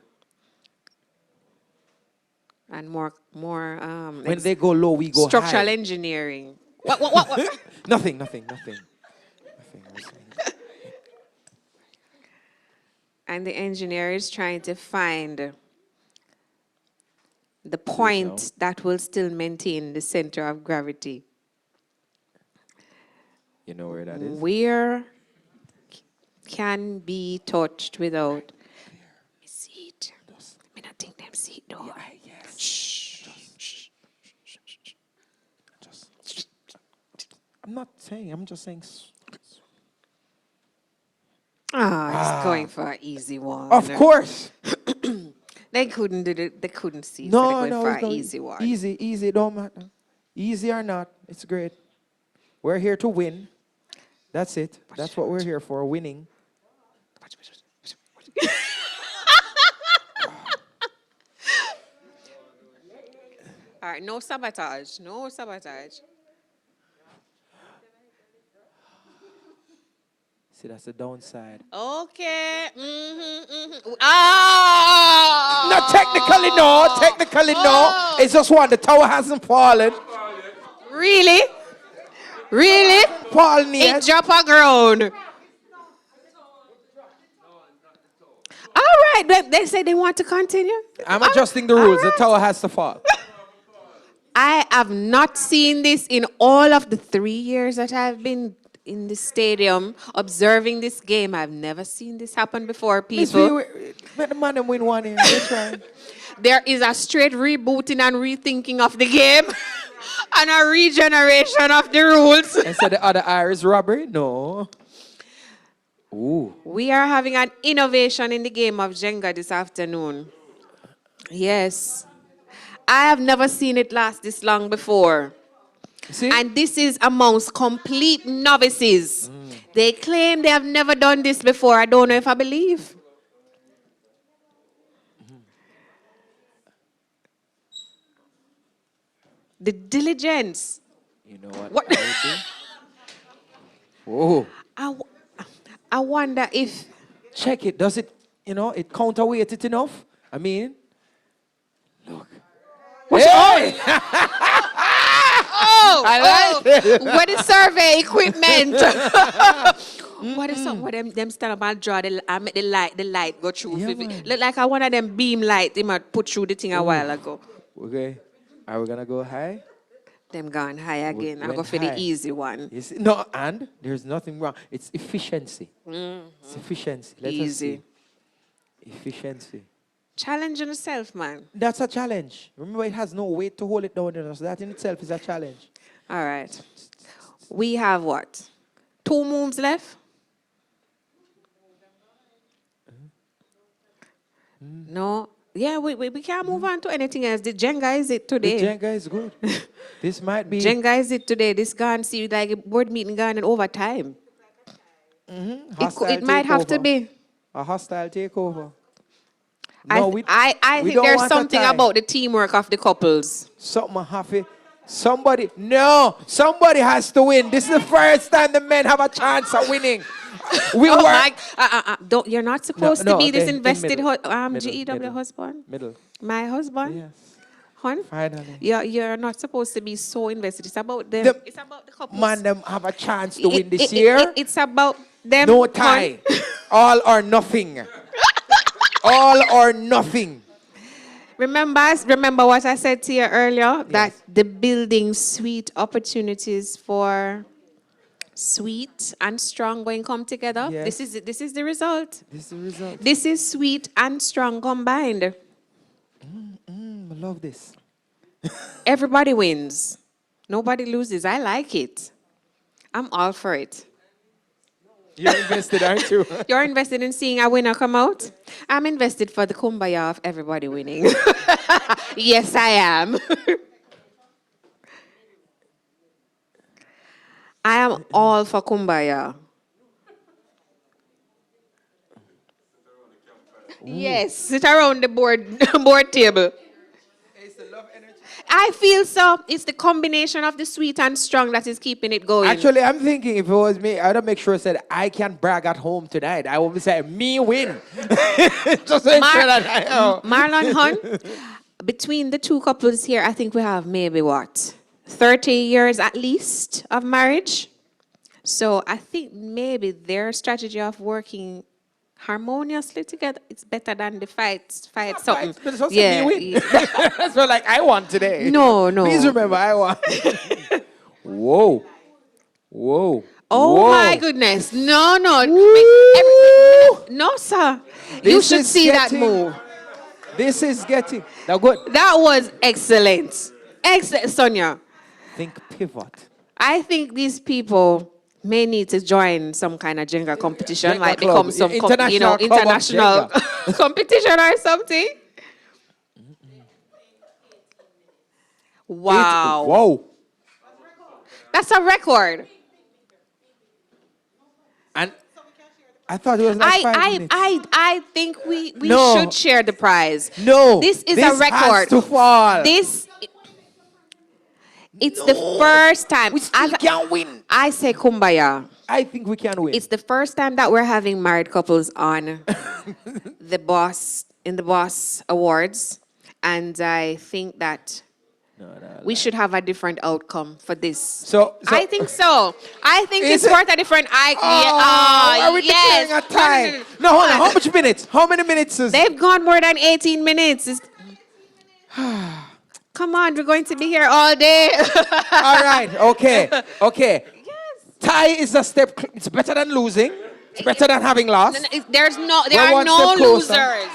And more When they go low, we go structural high. engineering. What? Nothing. And the engineer is trying to find the now. point that will still maintain the center of gravity. You know where that is? Where can be touched without see it. I don't think them see it though. I'm not saying, I'm just saying. He's going for an easy one. Of course. They couldn't do it. They couldn't see. No, so they no, went it's for an no, easy one. Easy, don't matter. Easy or not, it's great. We're here to win. That's it. That's what we're here for, winning. All right, no sabotage. No sabotage. See, that's the downside. Okay. Ah! No, technically no. It's just one. The tower hasn't fallen. Really? Really? Fallen yet. It dropped on ground. All right, they say they want to continue. I'm adjusting the rules. The tower has to fall. I have not seen this in all of the 3 years that I've been in the stadium observing this game. I've never seen this happen before, people. Let the man them win 1 year. That's right. There is a straight rebooting and rethinking of the game and a regeneration of the rules. And so the other eye is robbery? No. Ooh. We are having an innovation in the game of Jenga this afternoon. Yes. I have never seen it last this long before. See? And this is amongst complete novices. They claim they have never done this before. I don't know if I believe. The diligence. You know what? What? I would do? Whoa. I wonder if... Check it. Does it, it counterweight it enough? I mean, look. Hey! I like it. What is survey equipment? What is some of them stand up and draw make the light go through. Yeah, Look like one of them beam light they might put through the thing a while ago. Okay. Are we going to go high? Them gone high again. I went go for high. the easy one. You see? No, and there's nothing wrong. It's efficiency. It's efficiency. Let us Easy. see. Efficiency. Challenging yourself, man. That's a challenge. Remember, it has no weight to hold it down. So that in itself is a challenge. All right. We have what? 2 moves left? No. Yeah, we can't move on to anything else. The Jenga is it today. The Jenga is good. This might be... Jenga is it today. This gone, see, like a board meeting gone in overtime. It might have to be. A hostile takeover. I No, think don't there's want a something tie. about the teamwork of the couples. Something happy. Somebody has to win. This is the first time the men have a chance of winning. You're not supposed to be this in invested middle, GEW husband. Middle. My husband? Yes. Hon? Finally. You're not supposed to be so invested. It's about them. It's about the couples. Man, them have a chance to win this year. It's about them. No tie. All or nothing. All or nothing. Remember what I said to you earlier? That the building sweet opportunities for Sweet and strong going come together. Yes. This is the result. This is the result. This is sweet and strong combined. I love this. Everybody wins. Nobody loses. I like it. I'm all for it. You're invested, aren't you? You're invested in seeing a winner come out? I'm invested for the kumbaya of everybody winning. Yes, I am. I am all for kumbaya. Yes, sit around the board table. I feel so. It's the combination of the sweet and strong that is keeping it going. Actually, I'm thinking if it was me, I'd make sure I said, I can brag at home tonight. I would say, me win. Just to ensure that I know. Marlon Hunt, between the two couples here, I think we have maybe what? 30 years at least of marriage. So I think maybe their strategy of working harmoniously together, it's better than the fight something. But it's also me win. That's what I won today. No. Please remember, I won. Whoa. Oh Whoa. my goodness. No. No, sir. You This should is see that getting- move. This is getting... Now good. That was excellent. Excellent, Sonia. Think pivot. I think these people may need to join some kind of Jenga competition, Jenga like club. become some International club of international competition or something. Wow. Whoa. That's a record. And I thought it was like 5 minutes. I think we No. should share the prize. No. This is a record. Has to fall. It's the first time. We still can't win. I say kumbaya. I think we can win. It's the first time that we're having married couples on the B.O.S. Awards. And I think that we should have a different outcome for this. So I think so. I think Is it's it- worth a different... are we yes. declaring a tie? No, hold on. How much minutes? How many minutes is... They've gone more than 18 minutes. Come on, we're going to be here all day. All right. Okay. Yes. Tie is a step... It's better than losing. It's better than having lost. There We're are one no step closer. losers.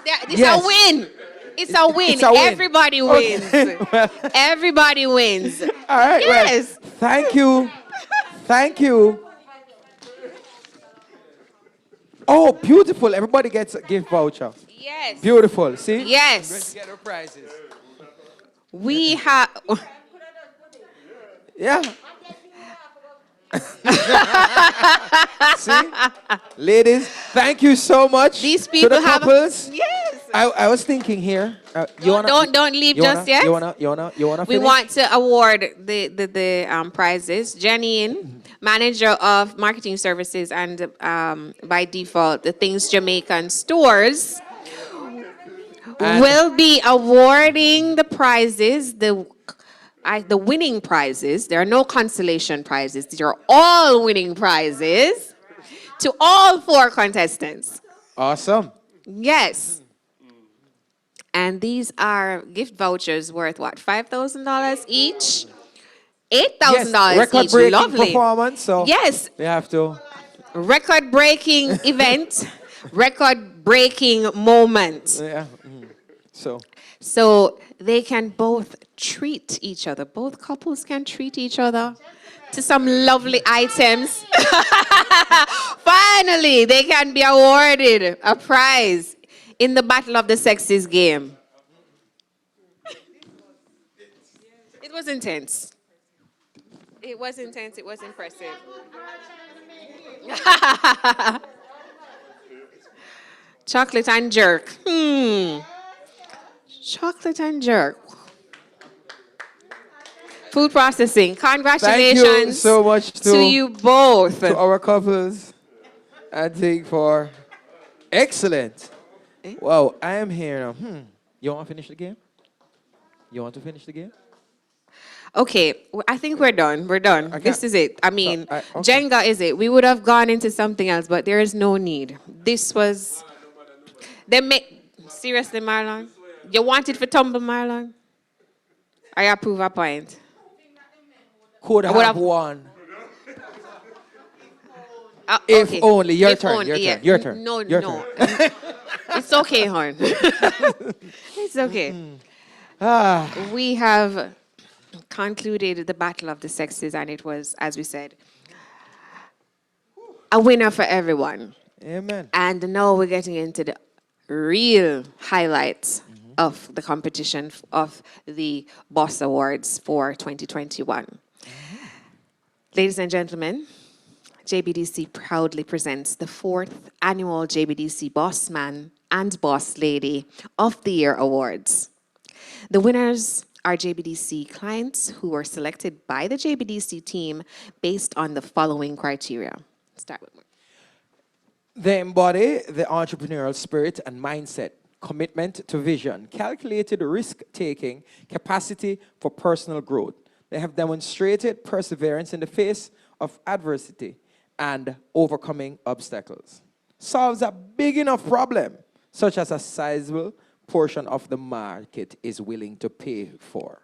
It's Yes. a win. It's a win. It's a win. Everybody wins. Okay. Everybody wins. All right. Yes. Well, thank you. Thank you. Oh, beautiful. Everybody gets a gift voucher. Yes. Beautiful. See? Yes. Get our prizes. We have... Yeah. See? Ladies, thank you so much. These to people the have... couples. Yes. I was thinking here. Don't leave just yet. You wanna We finish? want to award the prizes. Jenny, manager of marketing services and by default the Things Jamaican stores, will be awarding the prizes. The winning prizes. There are no consolation prizes. These are all winning prizes to all 4 contestants. Awesome. Yes. And these are gift vouchers worth what? $5,000 each? $8,000 each. Record-breaking Lovely. performance. So Yes. we have to. Record-breaking event. Record-breaking moment. Yeah. So they can both treat each other. Both couples can treat each other to some lovely items. Finally, they can be awarded a prize in the Battle of the Sexes game. It was intense. It was intense. It was impressive. Chocolate and jerk. Chocolate and jerk. Food processing. Congratulations. Thank you so much to you both. to our couples. I think for excellent. Wow, I am here now. You want to finish the game? You want to finish the game? Okay, I think we're done. We're done. This is it. I mean, okay. Jenga is it. We would have gone into something else, but there is no need. This was... Seriously, Marlon? You wanted for tumble, Marlon? I approve a point. Could would have have- won. If Okay. only. Your If turn. only, Your yeah. turn. Your turn. No, Your no. turn. It's okay, hon. It's okay. We have concluded the battle of the sexes, and it was, as we said, a winner for everyone. Amen. And now we're getting into the real highlights of the competition of the B.O.S.S Awards for 2021. Ladies and gentlemen, JBDC proudly presents the 4th annual JBDC Boss Man and Boss Lady of the Year Awards. The winners are JBDC clients who were selected by the JBDC team based on the following criteria. Start with They embody the entrepreneurial spirit and mindset, commitment to vision, calculated risk-taking, capacity for personal growth. They have demonstrated perseverance in the face of adversity and overcoming obstacles. Solves a big enough problem, such as a sizable portion of the market is willing to pay for.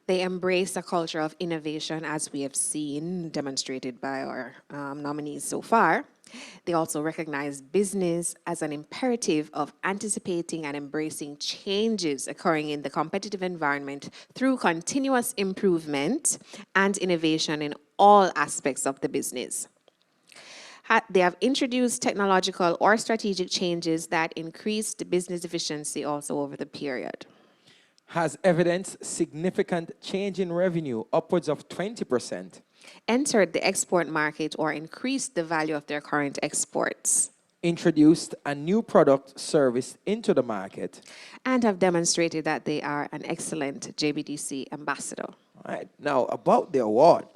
They embrace a culture of innovation, as we have seen demonstrated by our nominees so far. They also recognize business as an imperative of anticipating and embracing changes occurring in the competitive environment through continuous improvement and innovation in all aspects of the business. They have introduced technological or strategic changes that increased business efficiency also over the period. Has evidenced significant change in revenue, upwards of 20%. Entered the export market or increased the value of their current exports. Introduced a new product service into the market. And have demonstrated that they are an excellent JBDC ambassador. All right. Now, about the award.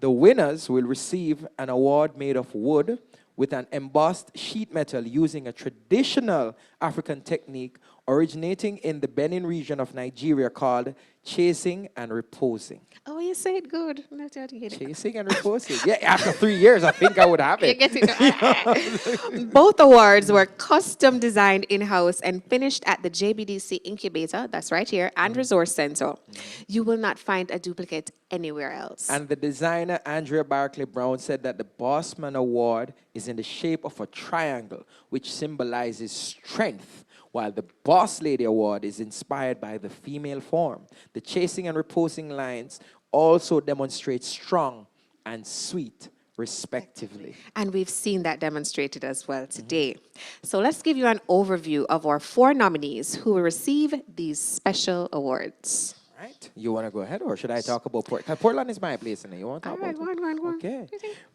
The winners will receive an award made of wood with an embossed sheet metal using a traditional African technique originating in the Benin region of Nigeria called chasing and reposing. Oh, you say it good. Let's get it. Chasing and reposing. Yeah, after 3 years, I think I would have You it. get it. Both awards were custom designed in-house and finished at the JBDC Incubator, that's right here, and Resource Center. You will not find a duplicate anywhere else. And the designer, Andrea Barclay Brown, said that the Boss Man Award is in the shape of a triangle, which symbolizes strength, while the Boss Lady Award is inspired by the female form. The chasing and reposing lines also demonstrate strong and sweet, respectively. And we've seen that demonstrated as well today. So let's give you an overview of our 4 nominees who will receive these special awards. Right. You want to go ahead, or should I talk about Portland? Portland is my place, and you want to talk All right, about go on. Okay.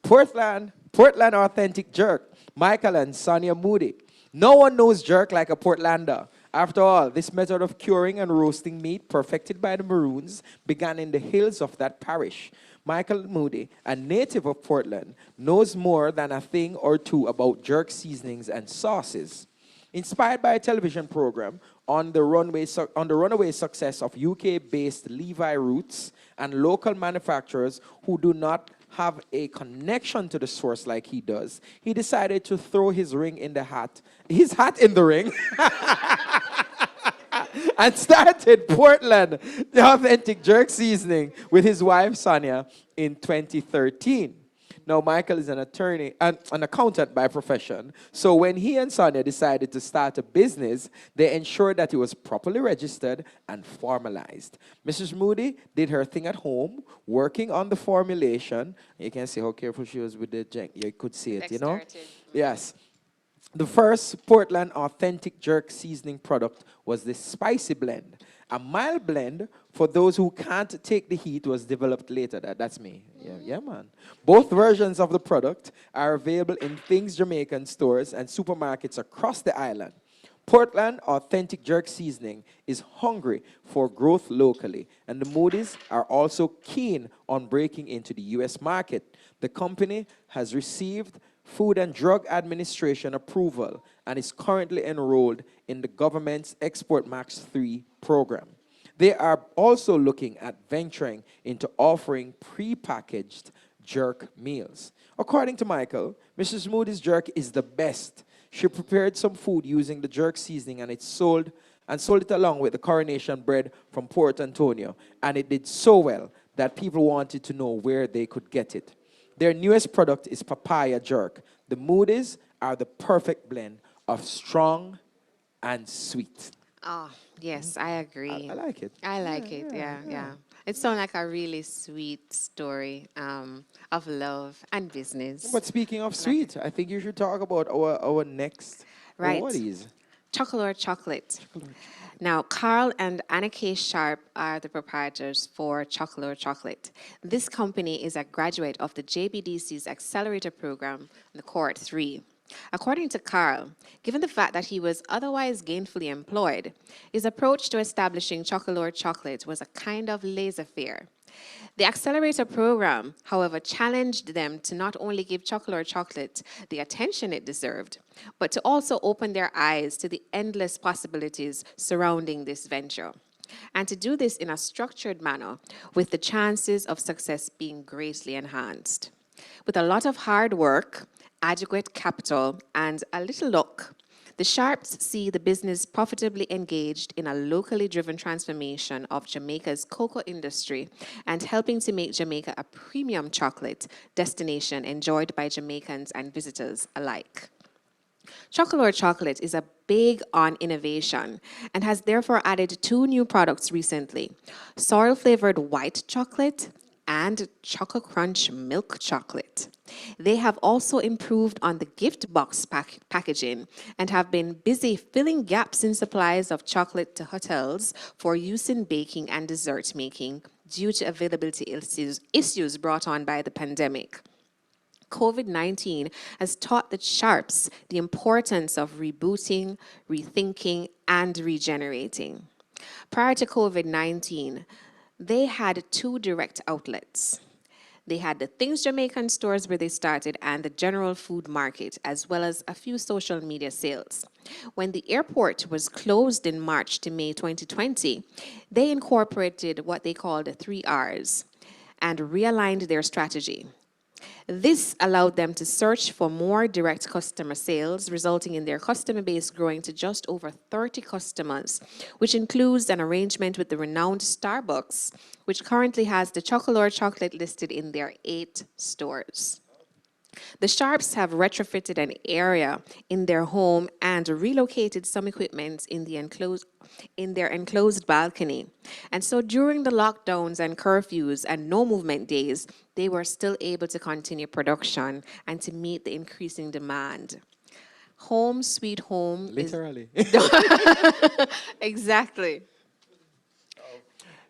Portland Authentic Jerk, Michael and Sonia Moody. No one knows jerk like a Portlander. After all, this method of curing and roasting meat, perfected by the Maroons, began in the hills of that parish. Michael Moody, a native of Portland, knows more than a thing or two about jerk seasonings and sauces. Inspired by a television program on the runaway success of UK-based Levi Roots and local manufacturers who do not have a connection to the source like he does, he decided to throw his hat in the ring, and started Portland, the authentic jerk seasoning, with his wife Sonia in 2013. Now, Michael is an attorney, an accountant by profession. So when he and Sonia decided to start a business, they ensured that it was properly registered and formalized. Mrs. Moody did her thing at home, working on the formulation. You can see how careful she was with the junk. You could see it, you know? Yes. The first Portland authentic jerk seasoning product was the Spicy Blend. A mild blend for those who can't take the heat was developed later. That's me. Yeah, man. Both versions of the product are available in Things Jamaican stores and supermarkets across the island. Portland Authentic Jerk Seasoning is hungry for growth locally, and the Moody's are also keen on breaking into the U.S. market. The company has received Food and Drug Administration approval and is currently enrolled in the government's Export Max 3 program. They are also looking at venturing into offering prepackaged jerk meals. According to Michael, Mrs. Moody's jerk is the best. She prepared some food using the jerk seasoning and sold it along with the coronation bread from Port Antonio, and it did so well that people wanted to know where they could get it. Their newest product is Papaya Jerk. The Moodies are the perfect blend of strong and sweet. Oh, yes, I agree. I like it. I like it. Yeah, yeah. It sounds like a really sweet story of love and business. But speaking of sweet, I think you should talk about our next Right. awardees. Chocolate. Now, Carl and Anna K. Sharp are the proprietors for Chocolate. This company is a graduate of the JBDC's accelerator program, the Cohort 3. According to Carl, given the fact that he was otherwise gainfully employed, his approach to establishing Chocolate was a kind of laissez-faire. The accelerator program, however, challenged them to not only give Chocolate the attention it deserved, but to also open their eyes to the endless possibilities surrounding this venture, and to do this in a structured manner with the chances of success being greatly enhanced. With a lot of hard work, adequate capital, and a little luck, the Sharps see the business profitably engaged in a locally driven transformation of Jamaica's cocoa industry and helping to make Jamaica a premium chocolate destination enjoyed by Jamaicans and visitors alike. Chocolate is a big on innovation and has therefore added 2 new products recently: soil-flavored white chocolate and Choco Crunch milk chocolate. They have also improved on the gift box packaging and have been busy filling gaps in supplies of chocolate to hotels for use in baking and dessert making due to availability issues brought on by the pandemic. COVID-19 has taught the Sharps the importance of rebooting, rethinking, and regenerating. Prior to COVID-19, they had 2 direct outlets. They had the Things Jamaican stores where they started and the general food market, as well as a few social media sales. When the airport was closed in March to May 2020, they incorporated what they called the 3 Rs and realigned their strategy. This allowed them to search for more direct customer sales, resulting in their customer base growing to just over 30 customers, which includes an arrangement with the renowned Starbucks, which currently has the chocolate listed in their 8 stores. The Sharps have retrofitted an area in their home and relocated some equipment in their enclosed balcony. And so during the lockdowns and curfews and no movement days, they were still able to continue production and to meet the increasing demand. Home sweet home. Literally. Exactly.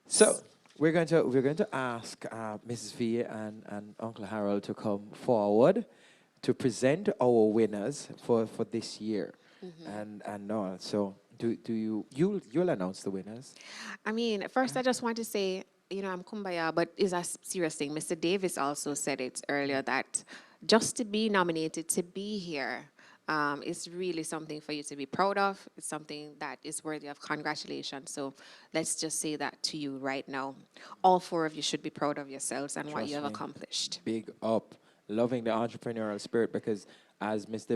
So we're going to ask Mrs. V and Uncle Harold to come forward to present our winners for this year. And so you'll announce the winners. I mean, first I just want to say, I'm kumbaya, but it's a serious thing. Mr. Davis also said it earlier that just to be nominated, to be here, is really something for you to be proud of. It's something that is worthy of congratulations. So let's just say that to you right now. All 4 of you should be proud of yourselves and what you have accomplished. Big up. Loving the entrepreneurial spirit because, as Ms.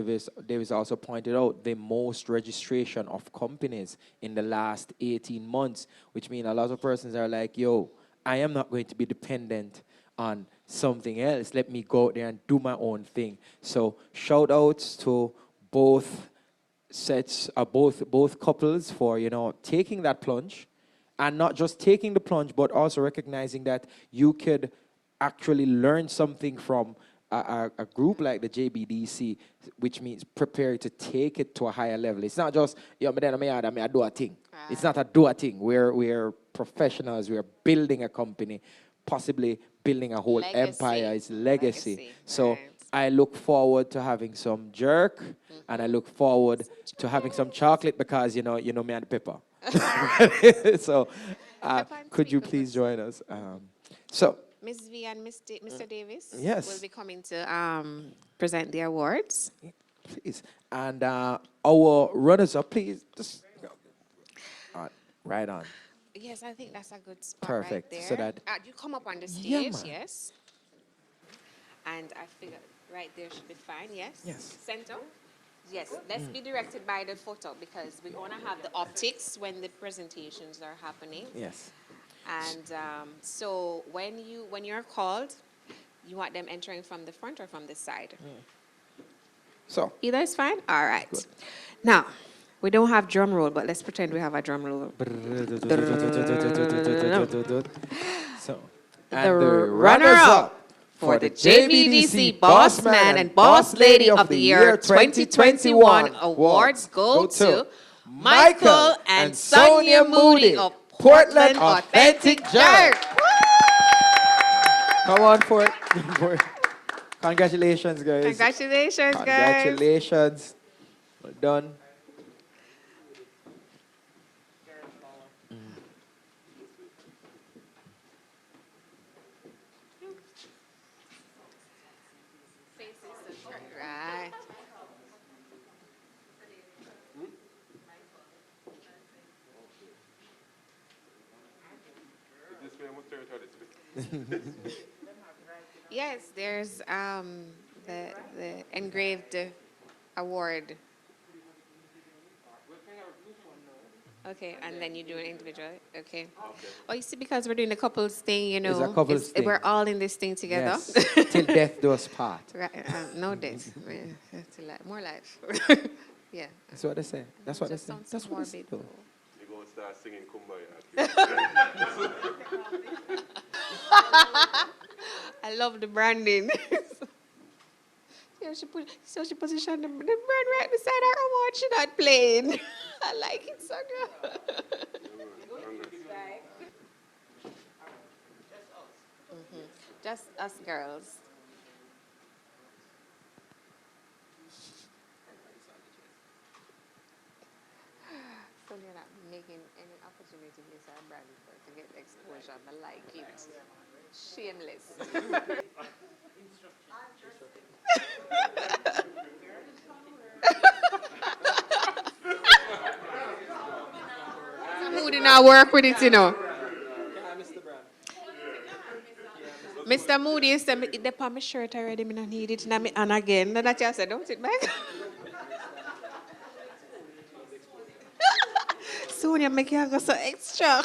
Davis also pointed out, the most registration of companies in the last 18 months, which means a lot of persons are like, yo, I am not going to be dependent on something else. Let me go out there and do my own thing. So shout outs to both sets, both couples for, taking that plunge, and not just taking the plunge, but also recognizing that you could actually learn something from a group like the JBDC, which means prepare to take it to a higher level. It's not just, I do a thing. It's not a do a thing. We're professionals. We're building a company, possibly building a whole empire. It's legacy. So I look forward to having some jerk, and I look forward to having some chocolate because, me and pepper. So could you please join us? So Ms. V and Mr. Davis yes. will be coming to present the awards. Please. And our runners-up, please. Just right on. Yes, I think that's a good spot. Perfect. Right there. So that you come up on the stage, man. yes. And I figure right there should be fine, yes? Yes. Center? Yes, let's be directed by the photo because we want to have the optics when the presentations are happening. Yes. And so when you're called, You want them entering from the front or from the side? So, Either is fine? All right. Now, we don't have drum roll, but let's pretend we have a drum roll. so, The and the runner-up for the JBDC Boss Man and Boss Lady of the Year 2021 awards go to Michael and Sonia Moody of Portland Authentic Jerk. Come on for it. Congratulations, guys. Congratulations, guys. Congratulations. Well done. Right. Yes, there's the engraved award. Okay, and then you do it individually. Okay. Oh, you see, because we're doing the couples thing, you know, It's a couples thing. we're all in this thing together. Yes. Till death do us part. Right, no death. More life. Yeah. That's what they say. That's what they Just say. sounds That's what they say. morbid. You're going to start singing Kumbaya. I love the branding. she positioned the brand right beside her award. She not playing. I like it so good. Just us girls. So you're not making any opportunity use our brand for to get exposure. I like it. Shameless. Moody now work with it, you know. Mr. Moody said, "It depends on my shirt already. I don't need it." And again, then I just said, "Don't sit back." Sonia, make you go so extra.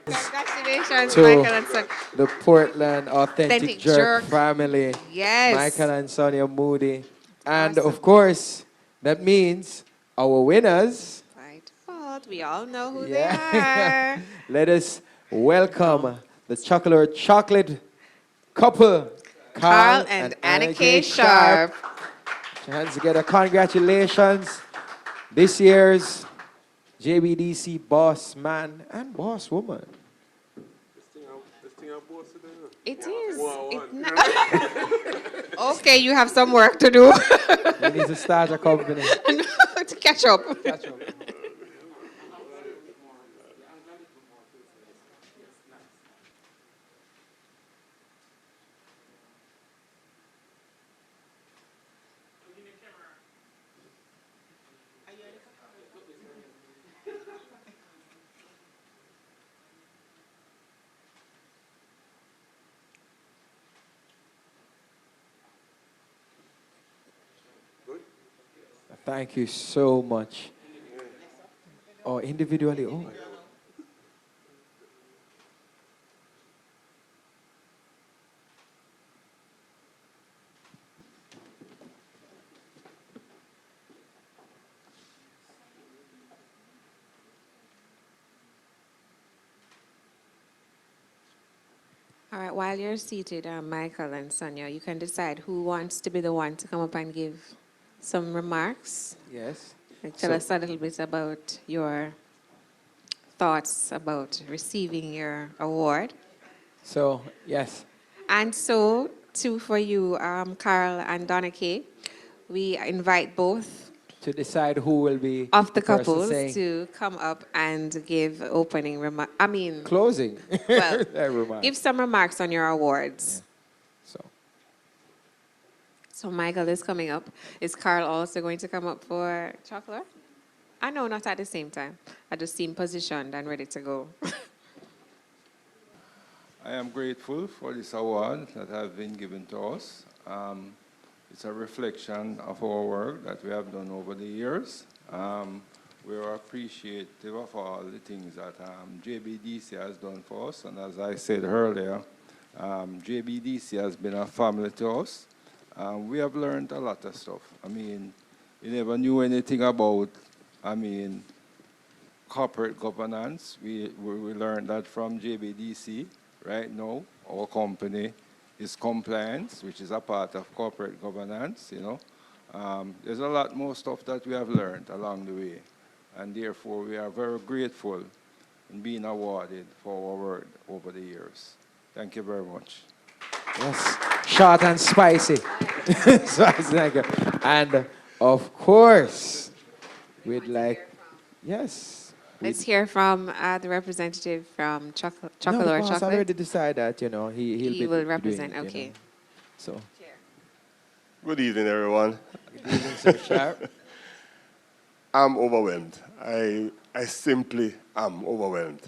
Congratulations, To Michael and Sonia. the Portland Authentic Authentic Jerk Jerk family. Yes. Michael and Sonia Moody. And Awesome. of course, that means our winners. By default, we all know who Yeah. they are. Let us welcome the chocolate couple, Carl and Anna K. Sharp. Put your hands together. Congratulations. This year's JBDC Boss Man and Boss Woman. This thing I'm boss today. It is. One. Okay, you have some work to do We need to start a company. to catch up. Thank you so much. Oh, individually. Oh. All right, while you're seated, Michael and Sonia, you can decide who wants to be the one to come up and give some remarks. Yes. Like, tell us a little bit about your thoughts about receiving your award. So, yes. And so, too, for you, Carl and Donna Kay, we invite both To decide who will be of the person couples saying to come up and give opening remarks. closing. Well, Remarks. give some remarks on your awards. So, So Michael is coming up. Is Carl also going to come up for chocolate? I know, not at the same time. I just see him positioned and ready to go. I am grateful for this award that has been given to us. It's a reflection of our work that we have done over the years. We are appreciative of all the things that JBDC has done for us. And as I said earlier, JBDC has been a family to us. We have learned a lot of stuff. I mean, we never knew anything about, I mean, corporate governance. We learned that from JBDC. Right now, our company is compliance, which is a part of corporate governance, you know. There's a lot more stuff that we have learned along the way, and therefore we are very grateful in being awarded for our work over the years. Thank you very much. Yes, short and spicy. Spicy, thank you. And of course, we'd like, yes. Let's hear from the representative from Chocolate No, the or boss Chocolate. already decided that, you know, he'll He be will doing represent, it, you okay. know. So, Good evening, everyone. good evening, Sir Sharp. I'm overwhelmed. I simply am overwhelmed.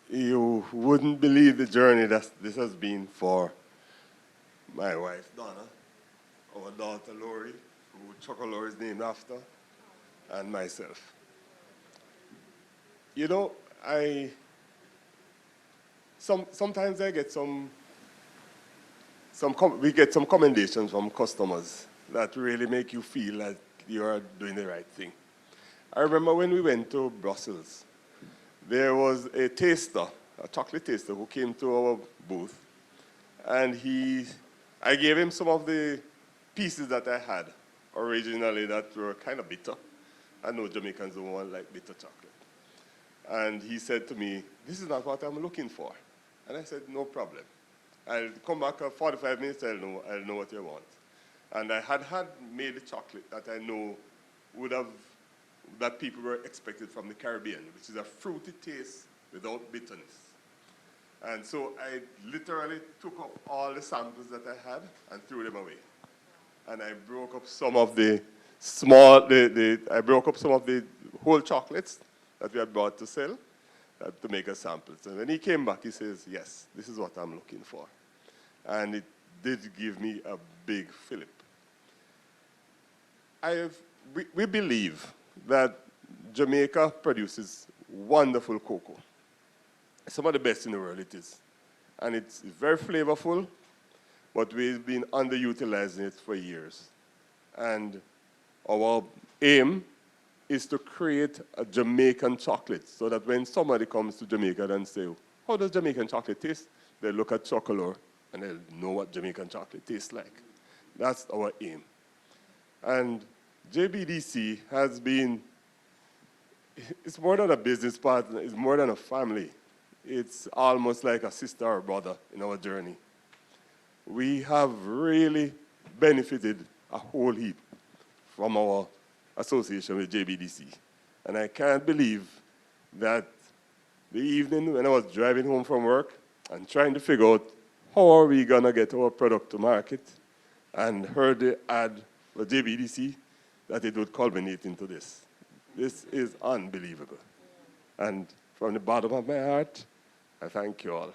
You wouldn't believe the journey that this has been for my wife, Donna, our daughter, Lori, who Chocolate is named after, and myself. You know, sometimes I get we get some commendations from customers that really make you feel like you are doing the right thing. I remember when we went to Brussels, there was a taster, a chocolate taster, who came to our booth, and I gave him some of the pieces that I had originally that were kind of bitter. I know Jamaicans don't want like bitter chocolate. And he said to me, "This is not what I'm looking for." And I said, "No problem. I'll come back in 45 minutes, I'll know what you want." And I had made a chocolate that I know that people were expected from the Caribbean, which is a fruity taste without bitterness. And so I literally took up all the samples that I had and threw them away. And I broke up some of the whole chocolates that we had brought to sell to make a samples. And when he came back, he says, "Yes, this is what I'm looking for." And it did give me a big fillip. We believe that Jamaica produces wonderful cocoa. Some of the best in the world it is. And it's very flavorful, but we've been underutilizing it for years. And our aim is to create a Jamaican chocolate so that when somebody comes to Jamaica and say, "How does Jamaican chocolate taste?" they look at Chocolate and they'll know what Jamaican chocolate tastes like. That's our aim. And JBDC has been, it's more than a business partner, it's more than a family. It's almost like a sister or brother in our journey. We have really benefited a whole heap from our association with JBDC. And I can't believe that the evening when I was driving home from work and trying to figure out how are we going to get our product to market and heard the ad for JBDC, that it would culminate into this. This is unbelievable. And from the bottom of my heart, I thank you all.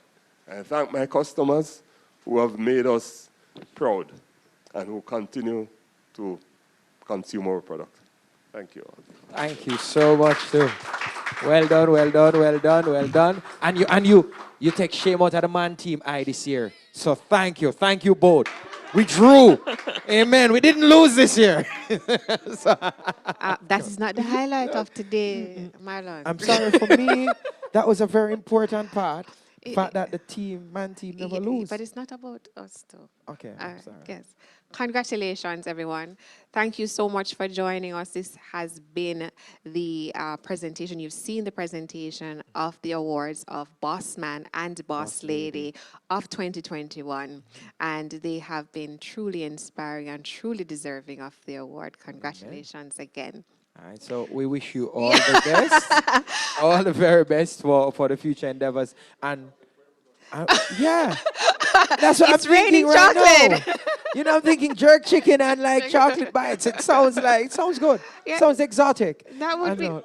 I thank my customers who have made us proud and who continue to consume our product. Thank you all. Thank you so much, too. Well done, well done, well done, well done. And you take shame out of the man team this year. So thank you both. We drew. Amen. We didn't lose this year. That is not the highlight of today, Marlon. I'm sorry, for me, that was a very important part. The fact that the man team never lose. But it's not about us, too. Okay, I'm sorry. Yes. Congratulations, everyone. Thank you so much for joining us. This has been the presentation. You've seen the presentation of the awards of Boss Man and Boss Lady of 2021. And they have been truly inspiring and truly deserving of the award. Congratulations again. All right, so we wish you all the best, all the very best for the future endeavors. And yeah, that's what It's I'm thinking raining right chocolate. now. You know, I'm thinking jerk chicken and like chocolate bites. It sounds good. Yeah. Sounds exotic. That would I be. know.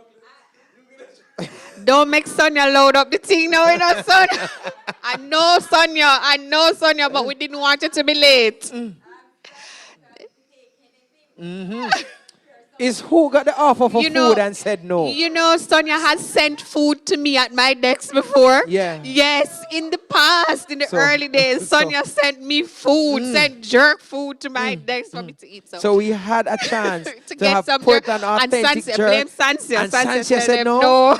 Don't make Sonia load up the thing now, you know, Sonia. I know, Sonia, but we didn't want you to be late. is who got the offer for You know- food and said no. You know, Sonia has sent food to me at my desk before. Yeah. Yes, in the past, in the So- early days, so- Sonia sent me food, sent jerk food to my desk for me to eat. So we had a chance to to get have some put jerk. an And authentic Sansia, jerk. blame Sansia. And Sansia said them no.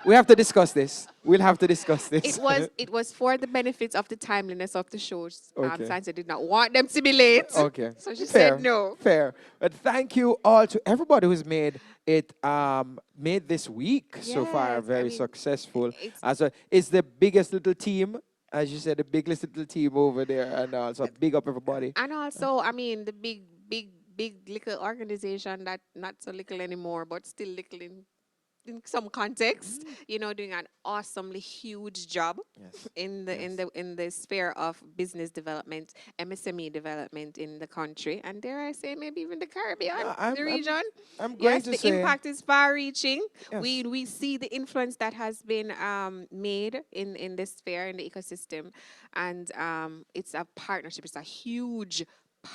We have to discuss this. We'll have to discuss this. It was for the benefits of the timeliness of the shows. Okay. Sansia did not want them to be late. Okay. So she Fair, said no. Fair. But thank you all to everybody who's made it made this week so far Yes, very successful. it's- It's the biggest little team, as you said, the biggest little team over there, and also big up everybody. And also, I mean, the big little organization that not so little anymore, but still little in some context, you know, doing an awesomely huge job Yes. in the sphere of business development, MSME development in the country, and dare I say, maybe even the Caribbean, the region. I'm going Yes, to the say impact is far-reaching. Yes. We see the influence that has been made in this sphere, in the ecosystem, and it's a partnership. It's a huge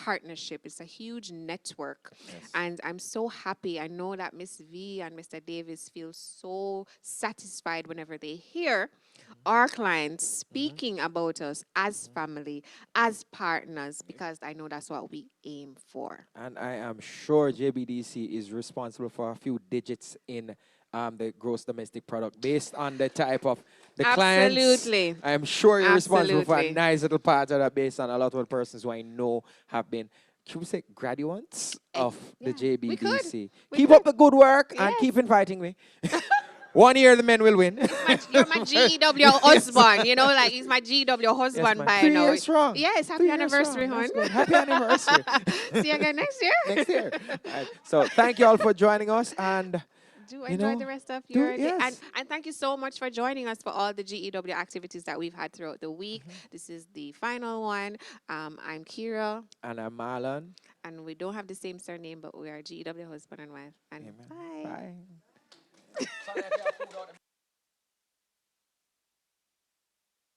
partnership. It's a huge network. And I'm so happy. I know that Miss V and Mr. Davis feel so satisfied whenever they hear our clients speaking about us as family, as partners, because I know that's what we aim for. And I am sure JBDC is responsible for a few digits in the gross domestic product based on the type of the clients. Absolutely. I am sure you're responsible for a Absolutely. nice little part of that based on a lot of persons who I know have been, should we say, graduates of the yeah, we could. JBDC. We Keep could. up the good work and Yes. keep inviting me. 1 year the men will win. You're my GW husband, you know, like he's my GW husband ma'am. by 3 now. years strong. Yes, 3 happy years anniversary, strong. hon. That's good. Happy anniversary. See you again next year. Next year. Right. So thank you all for joining us, and Do you enjoy know, the rest of do- your day. yes. And thank you so much for joining us for all the GEW activities that we've had throughout the week. This is the final one. I'm Kira, and I'm Marlon. and we don't have the same surname, but we are GEW husband and wife. And Amen. bye. Bye.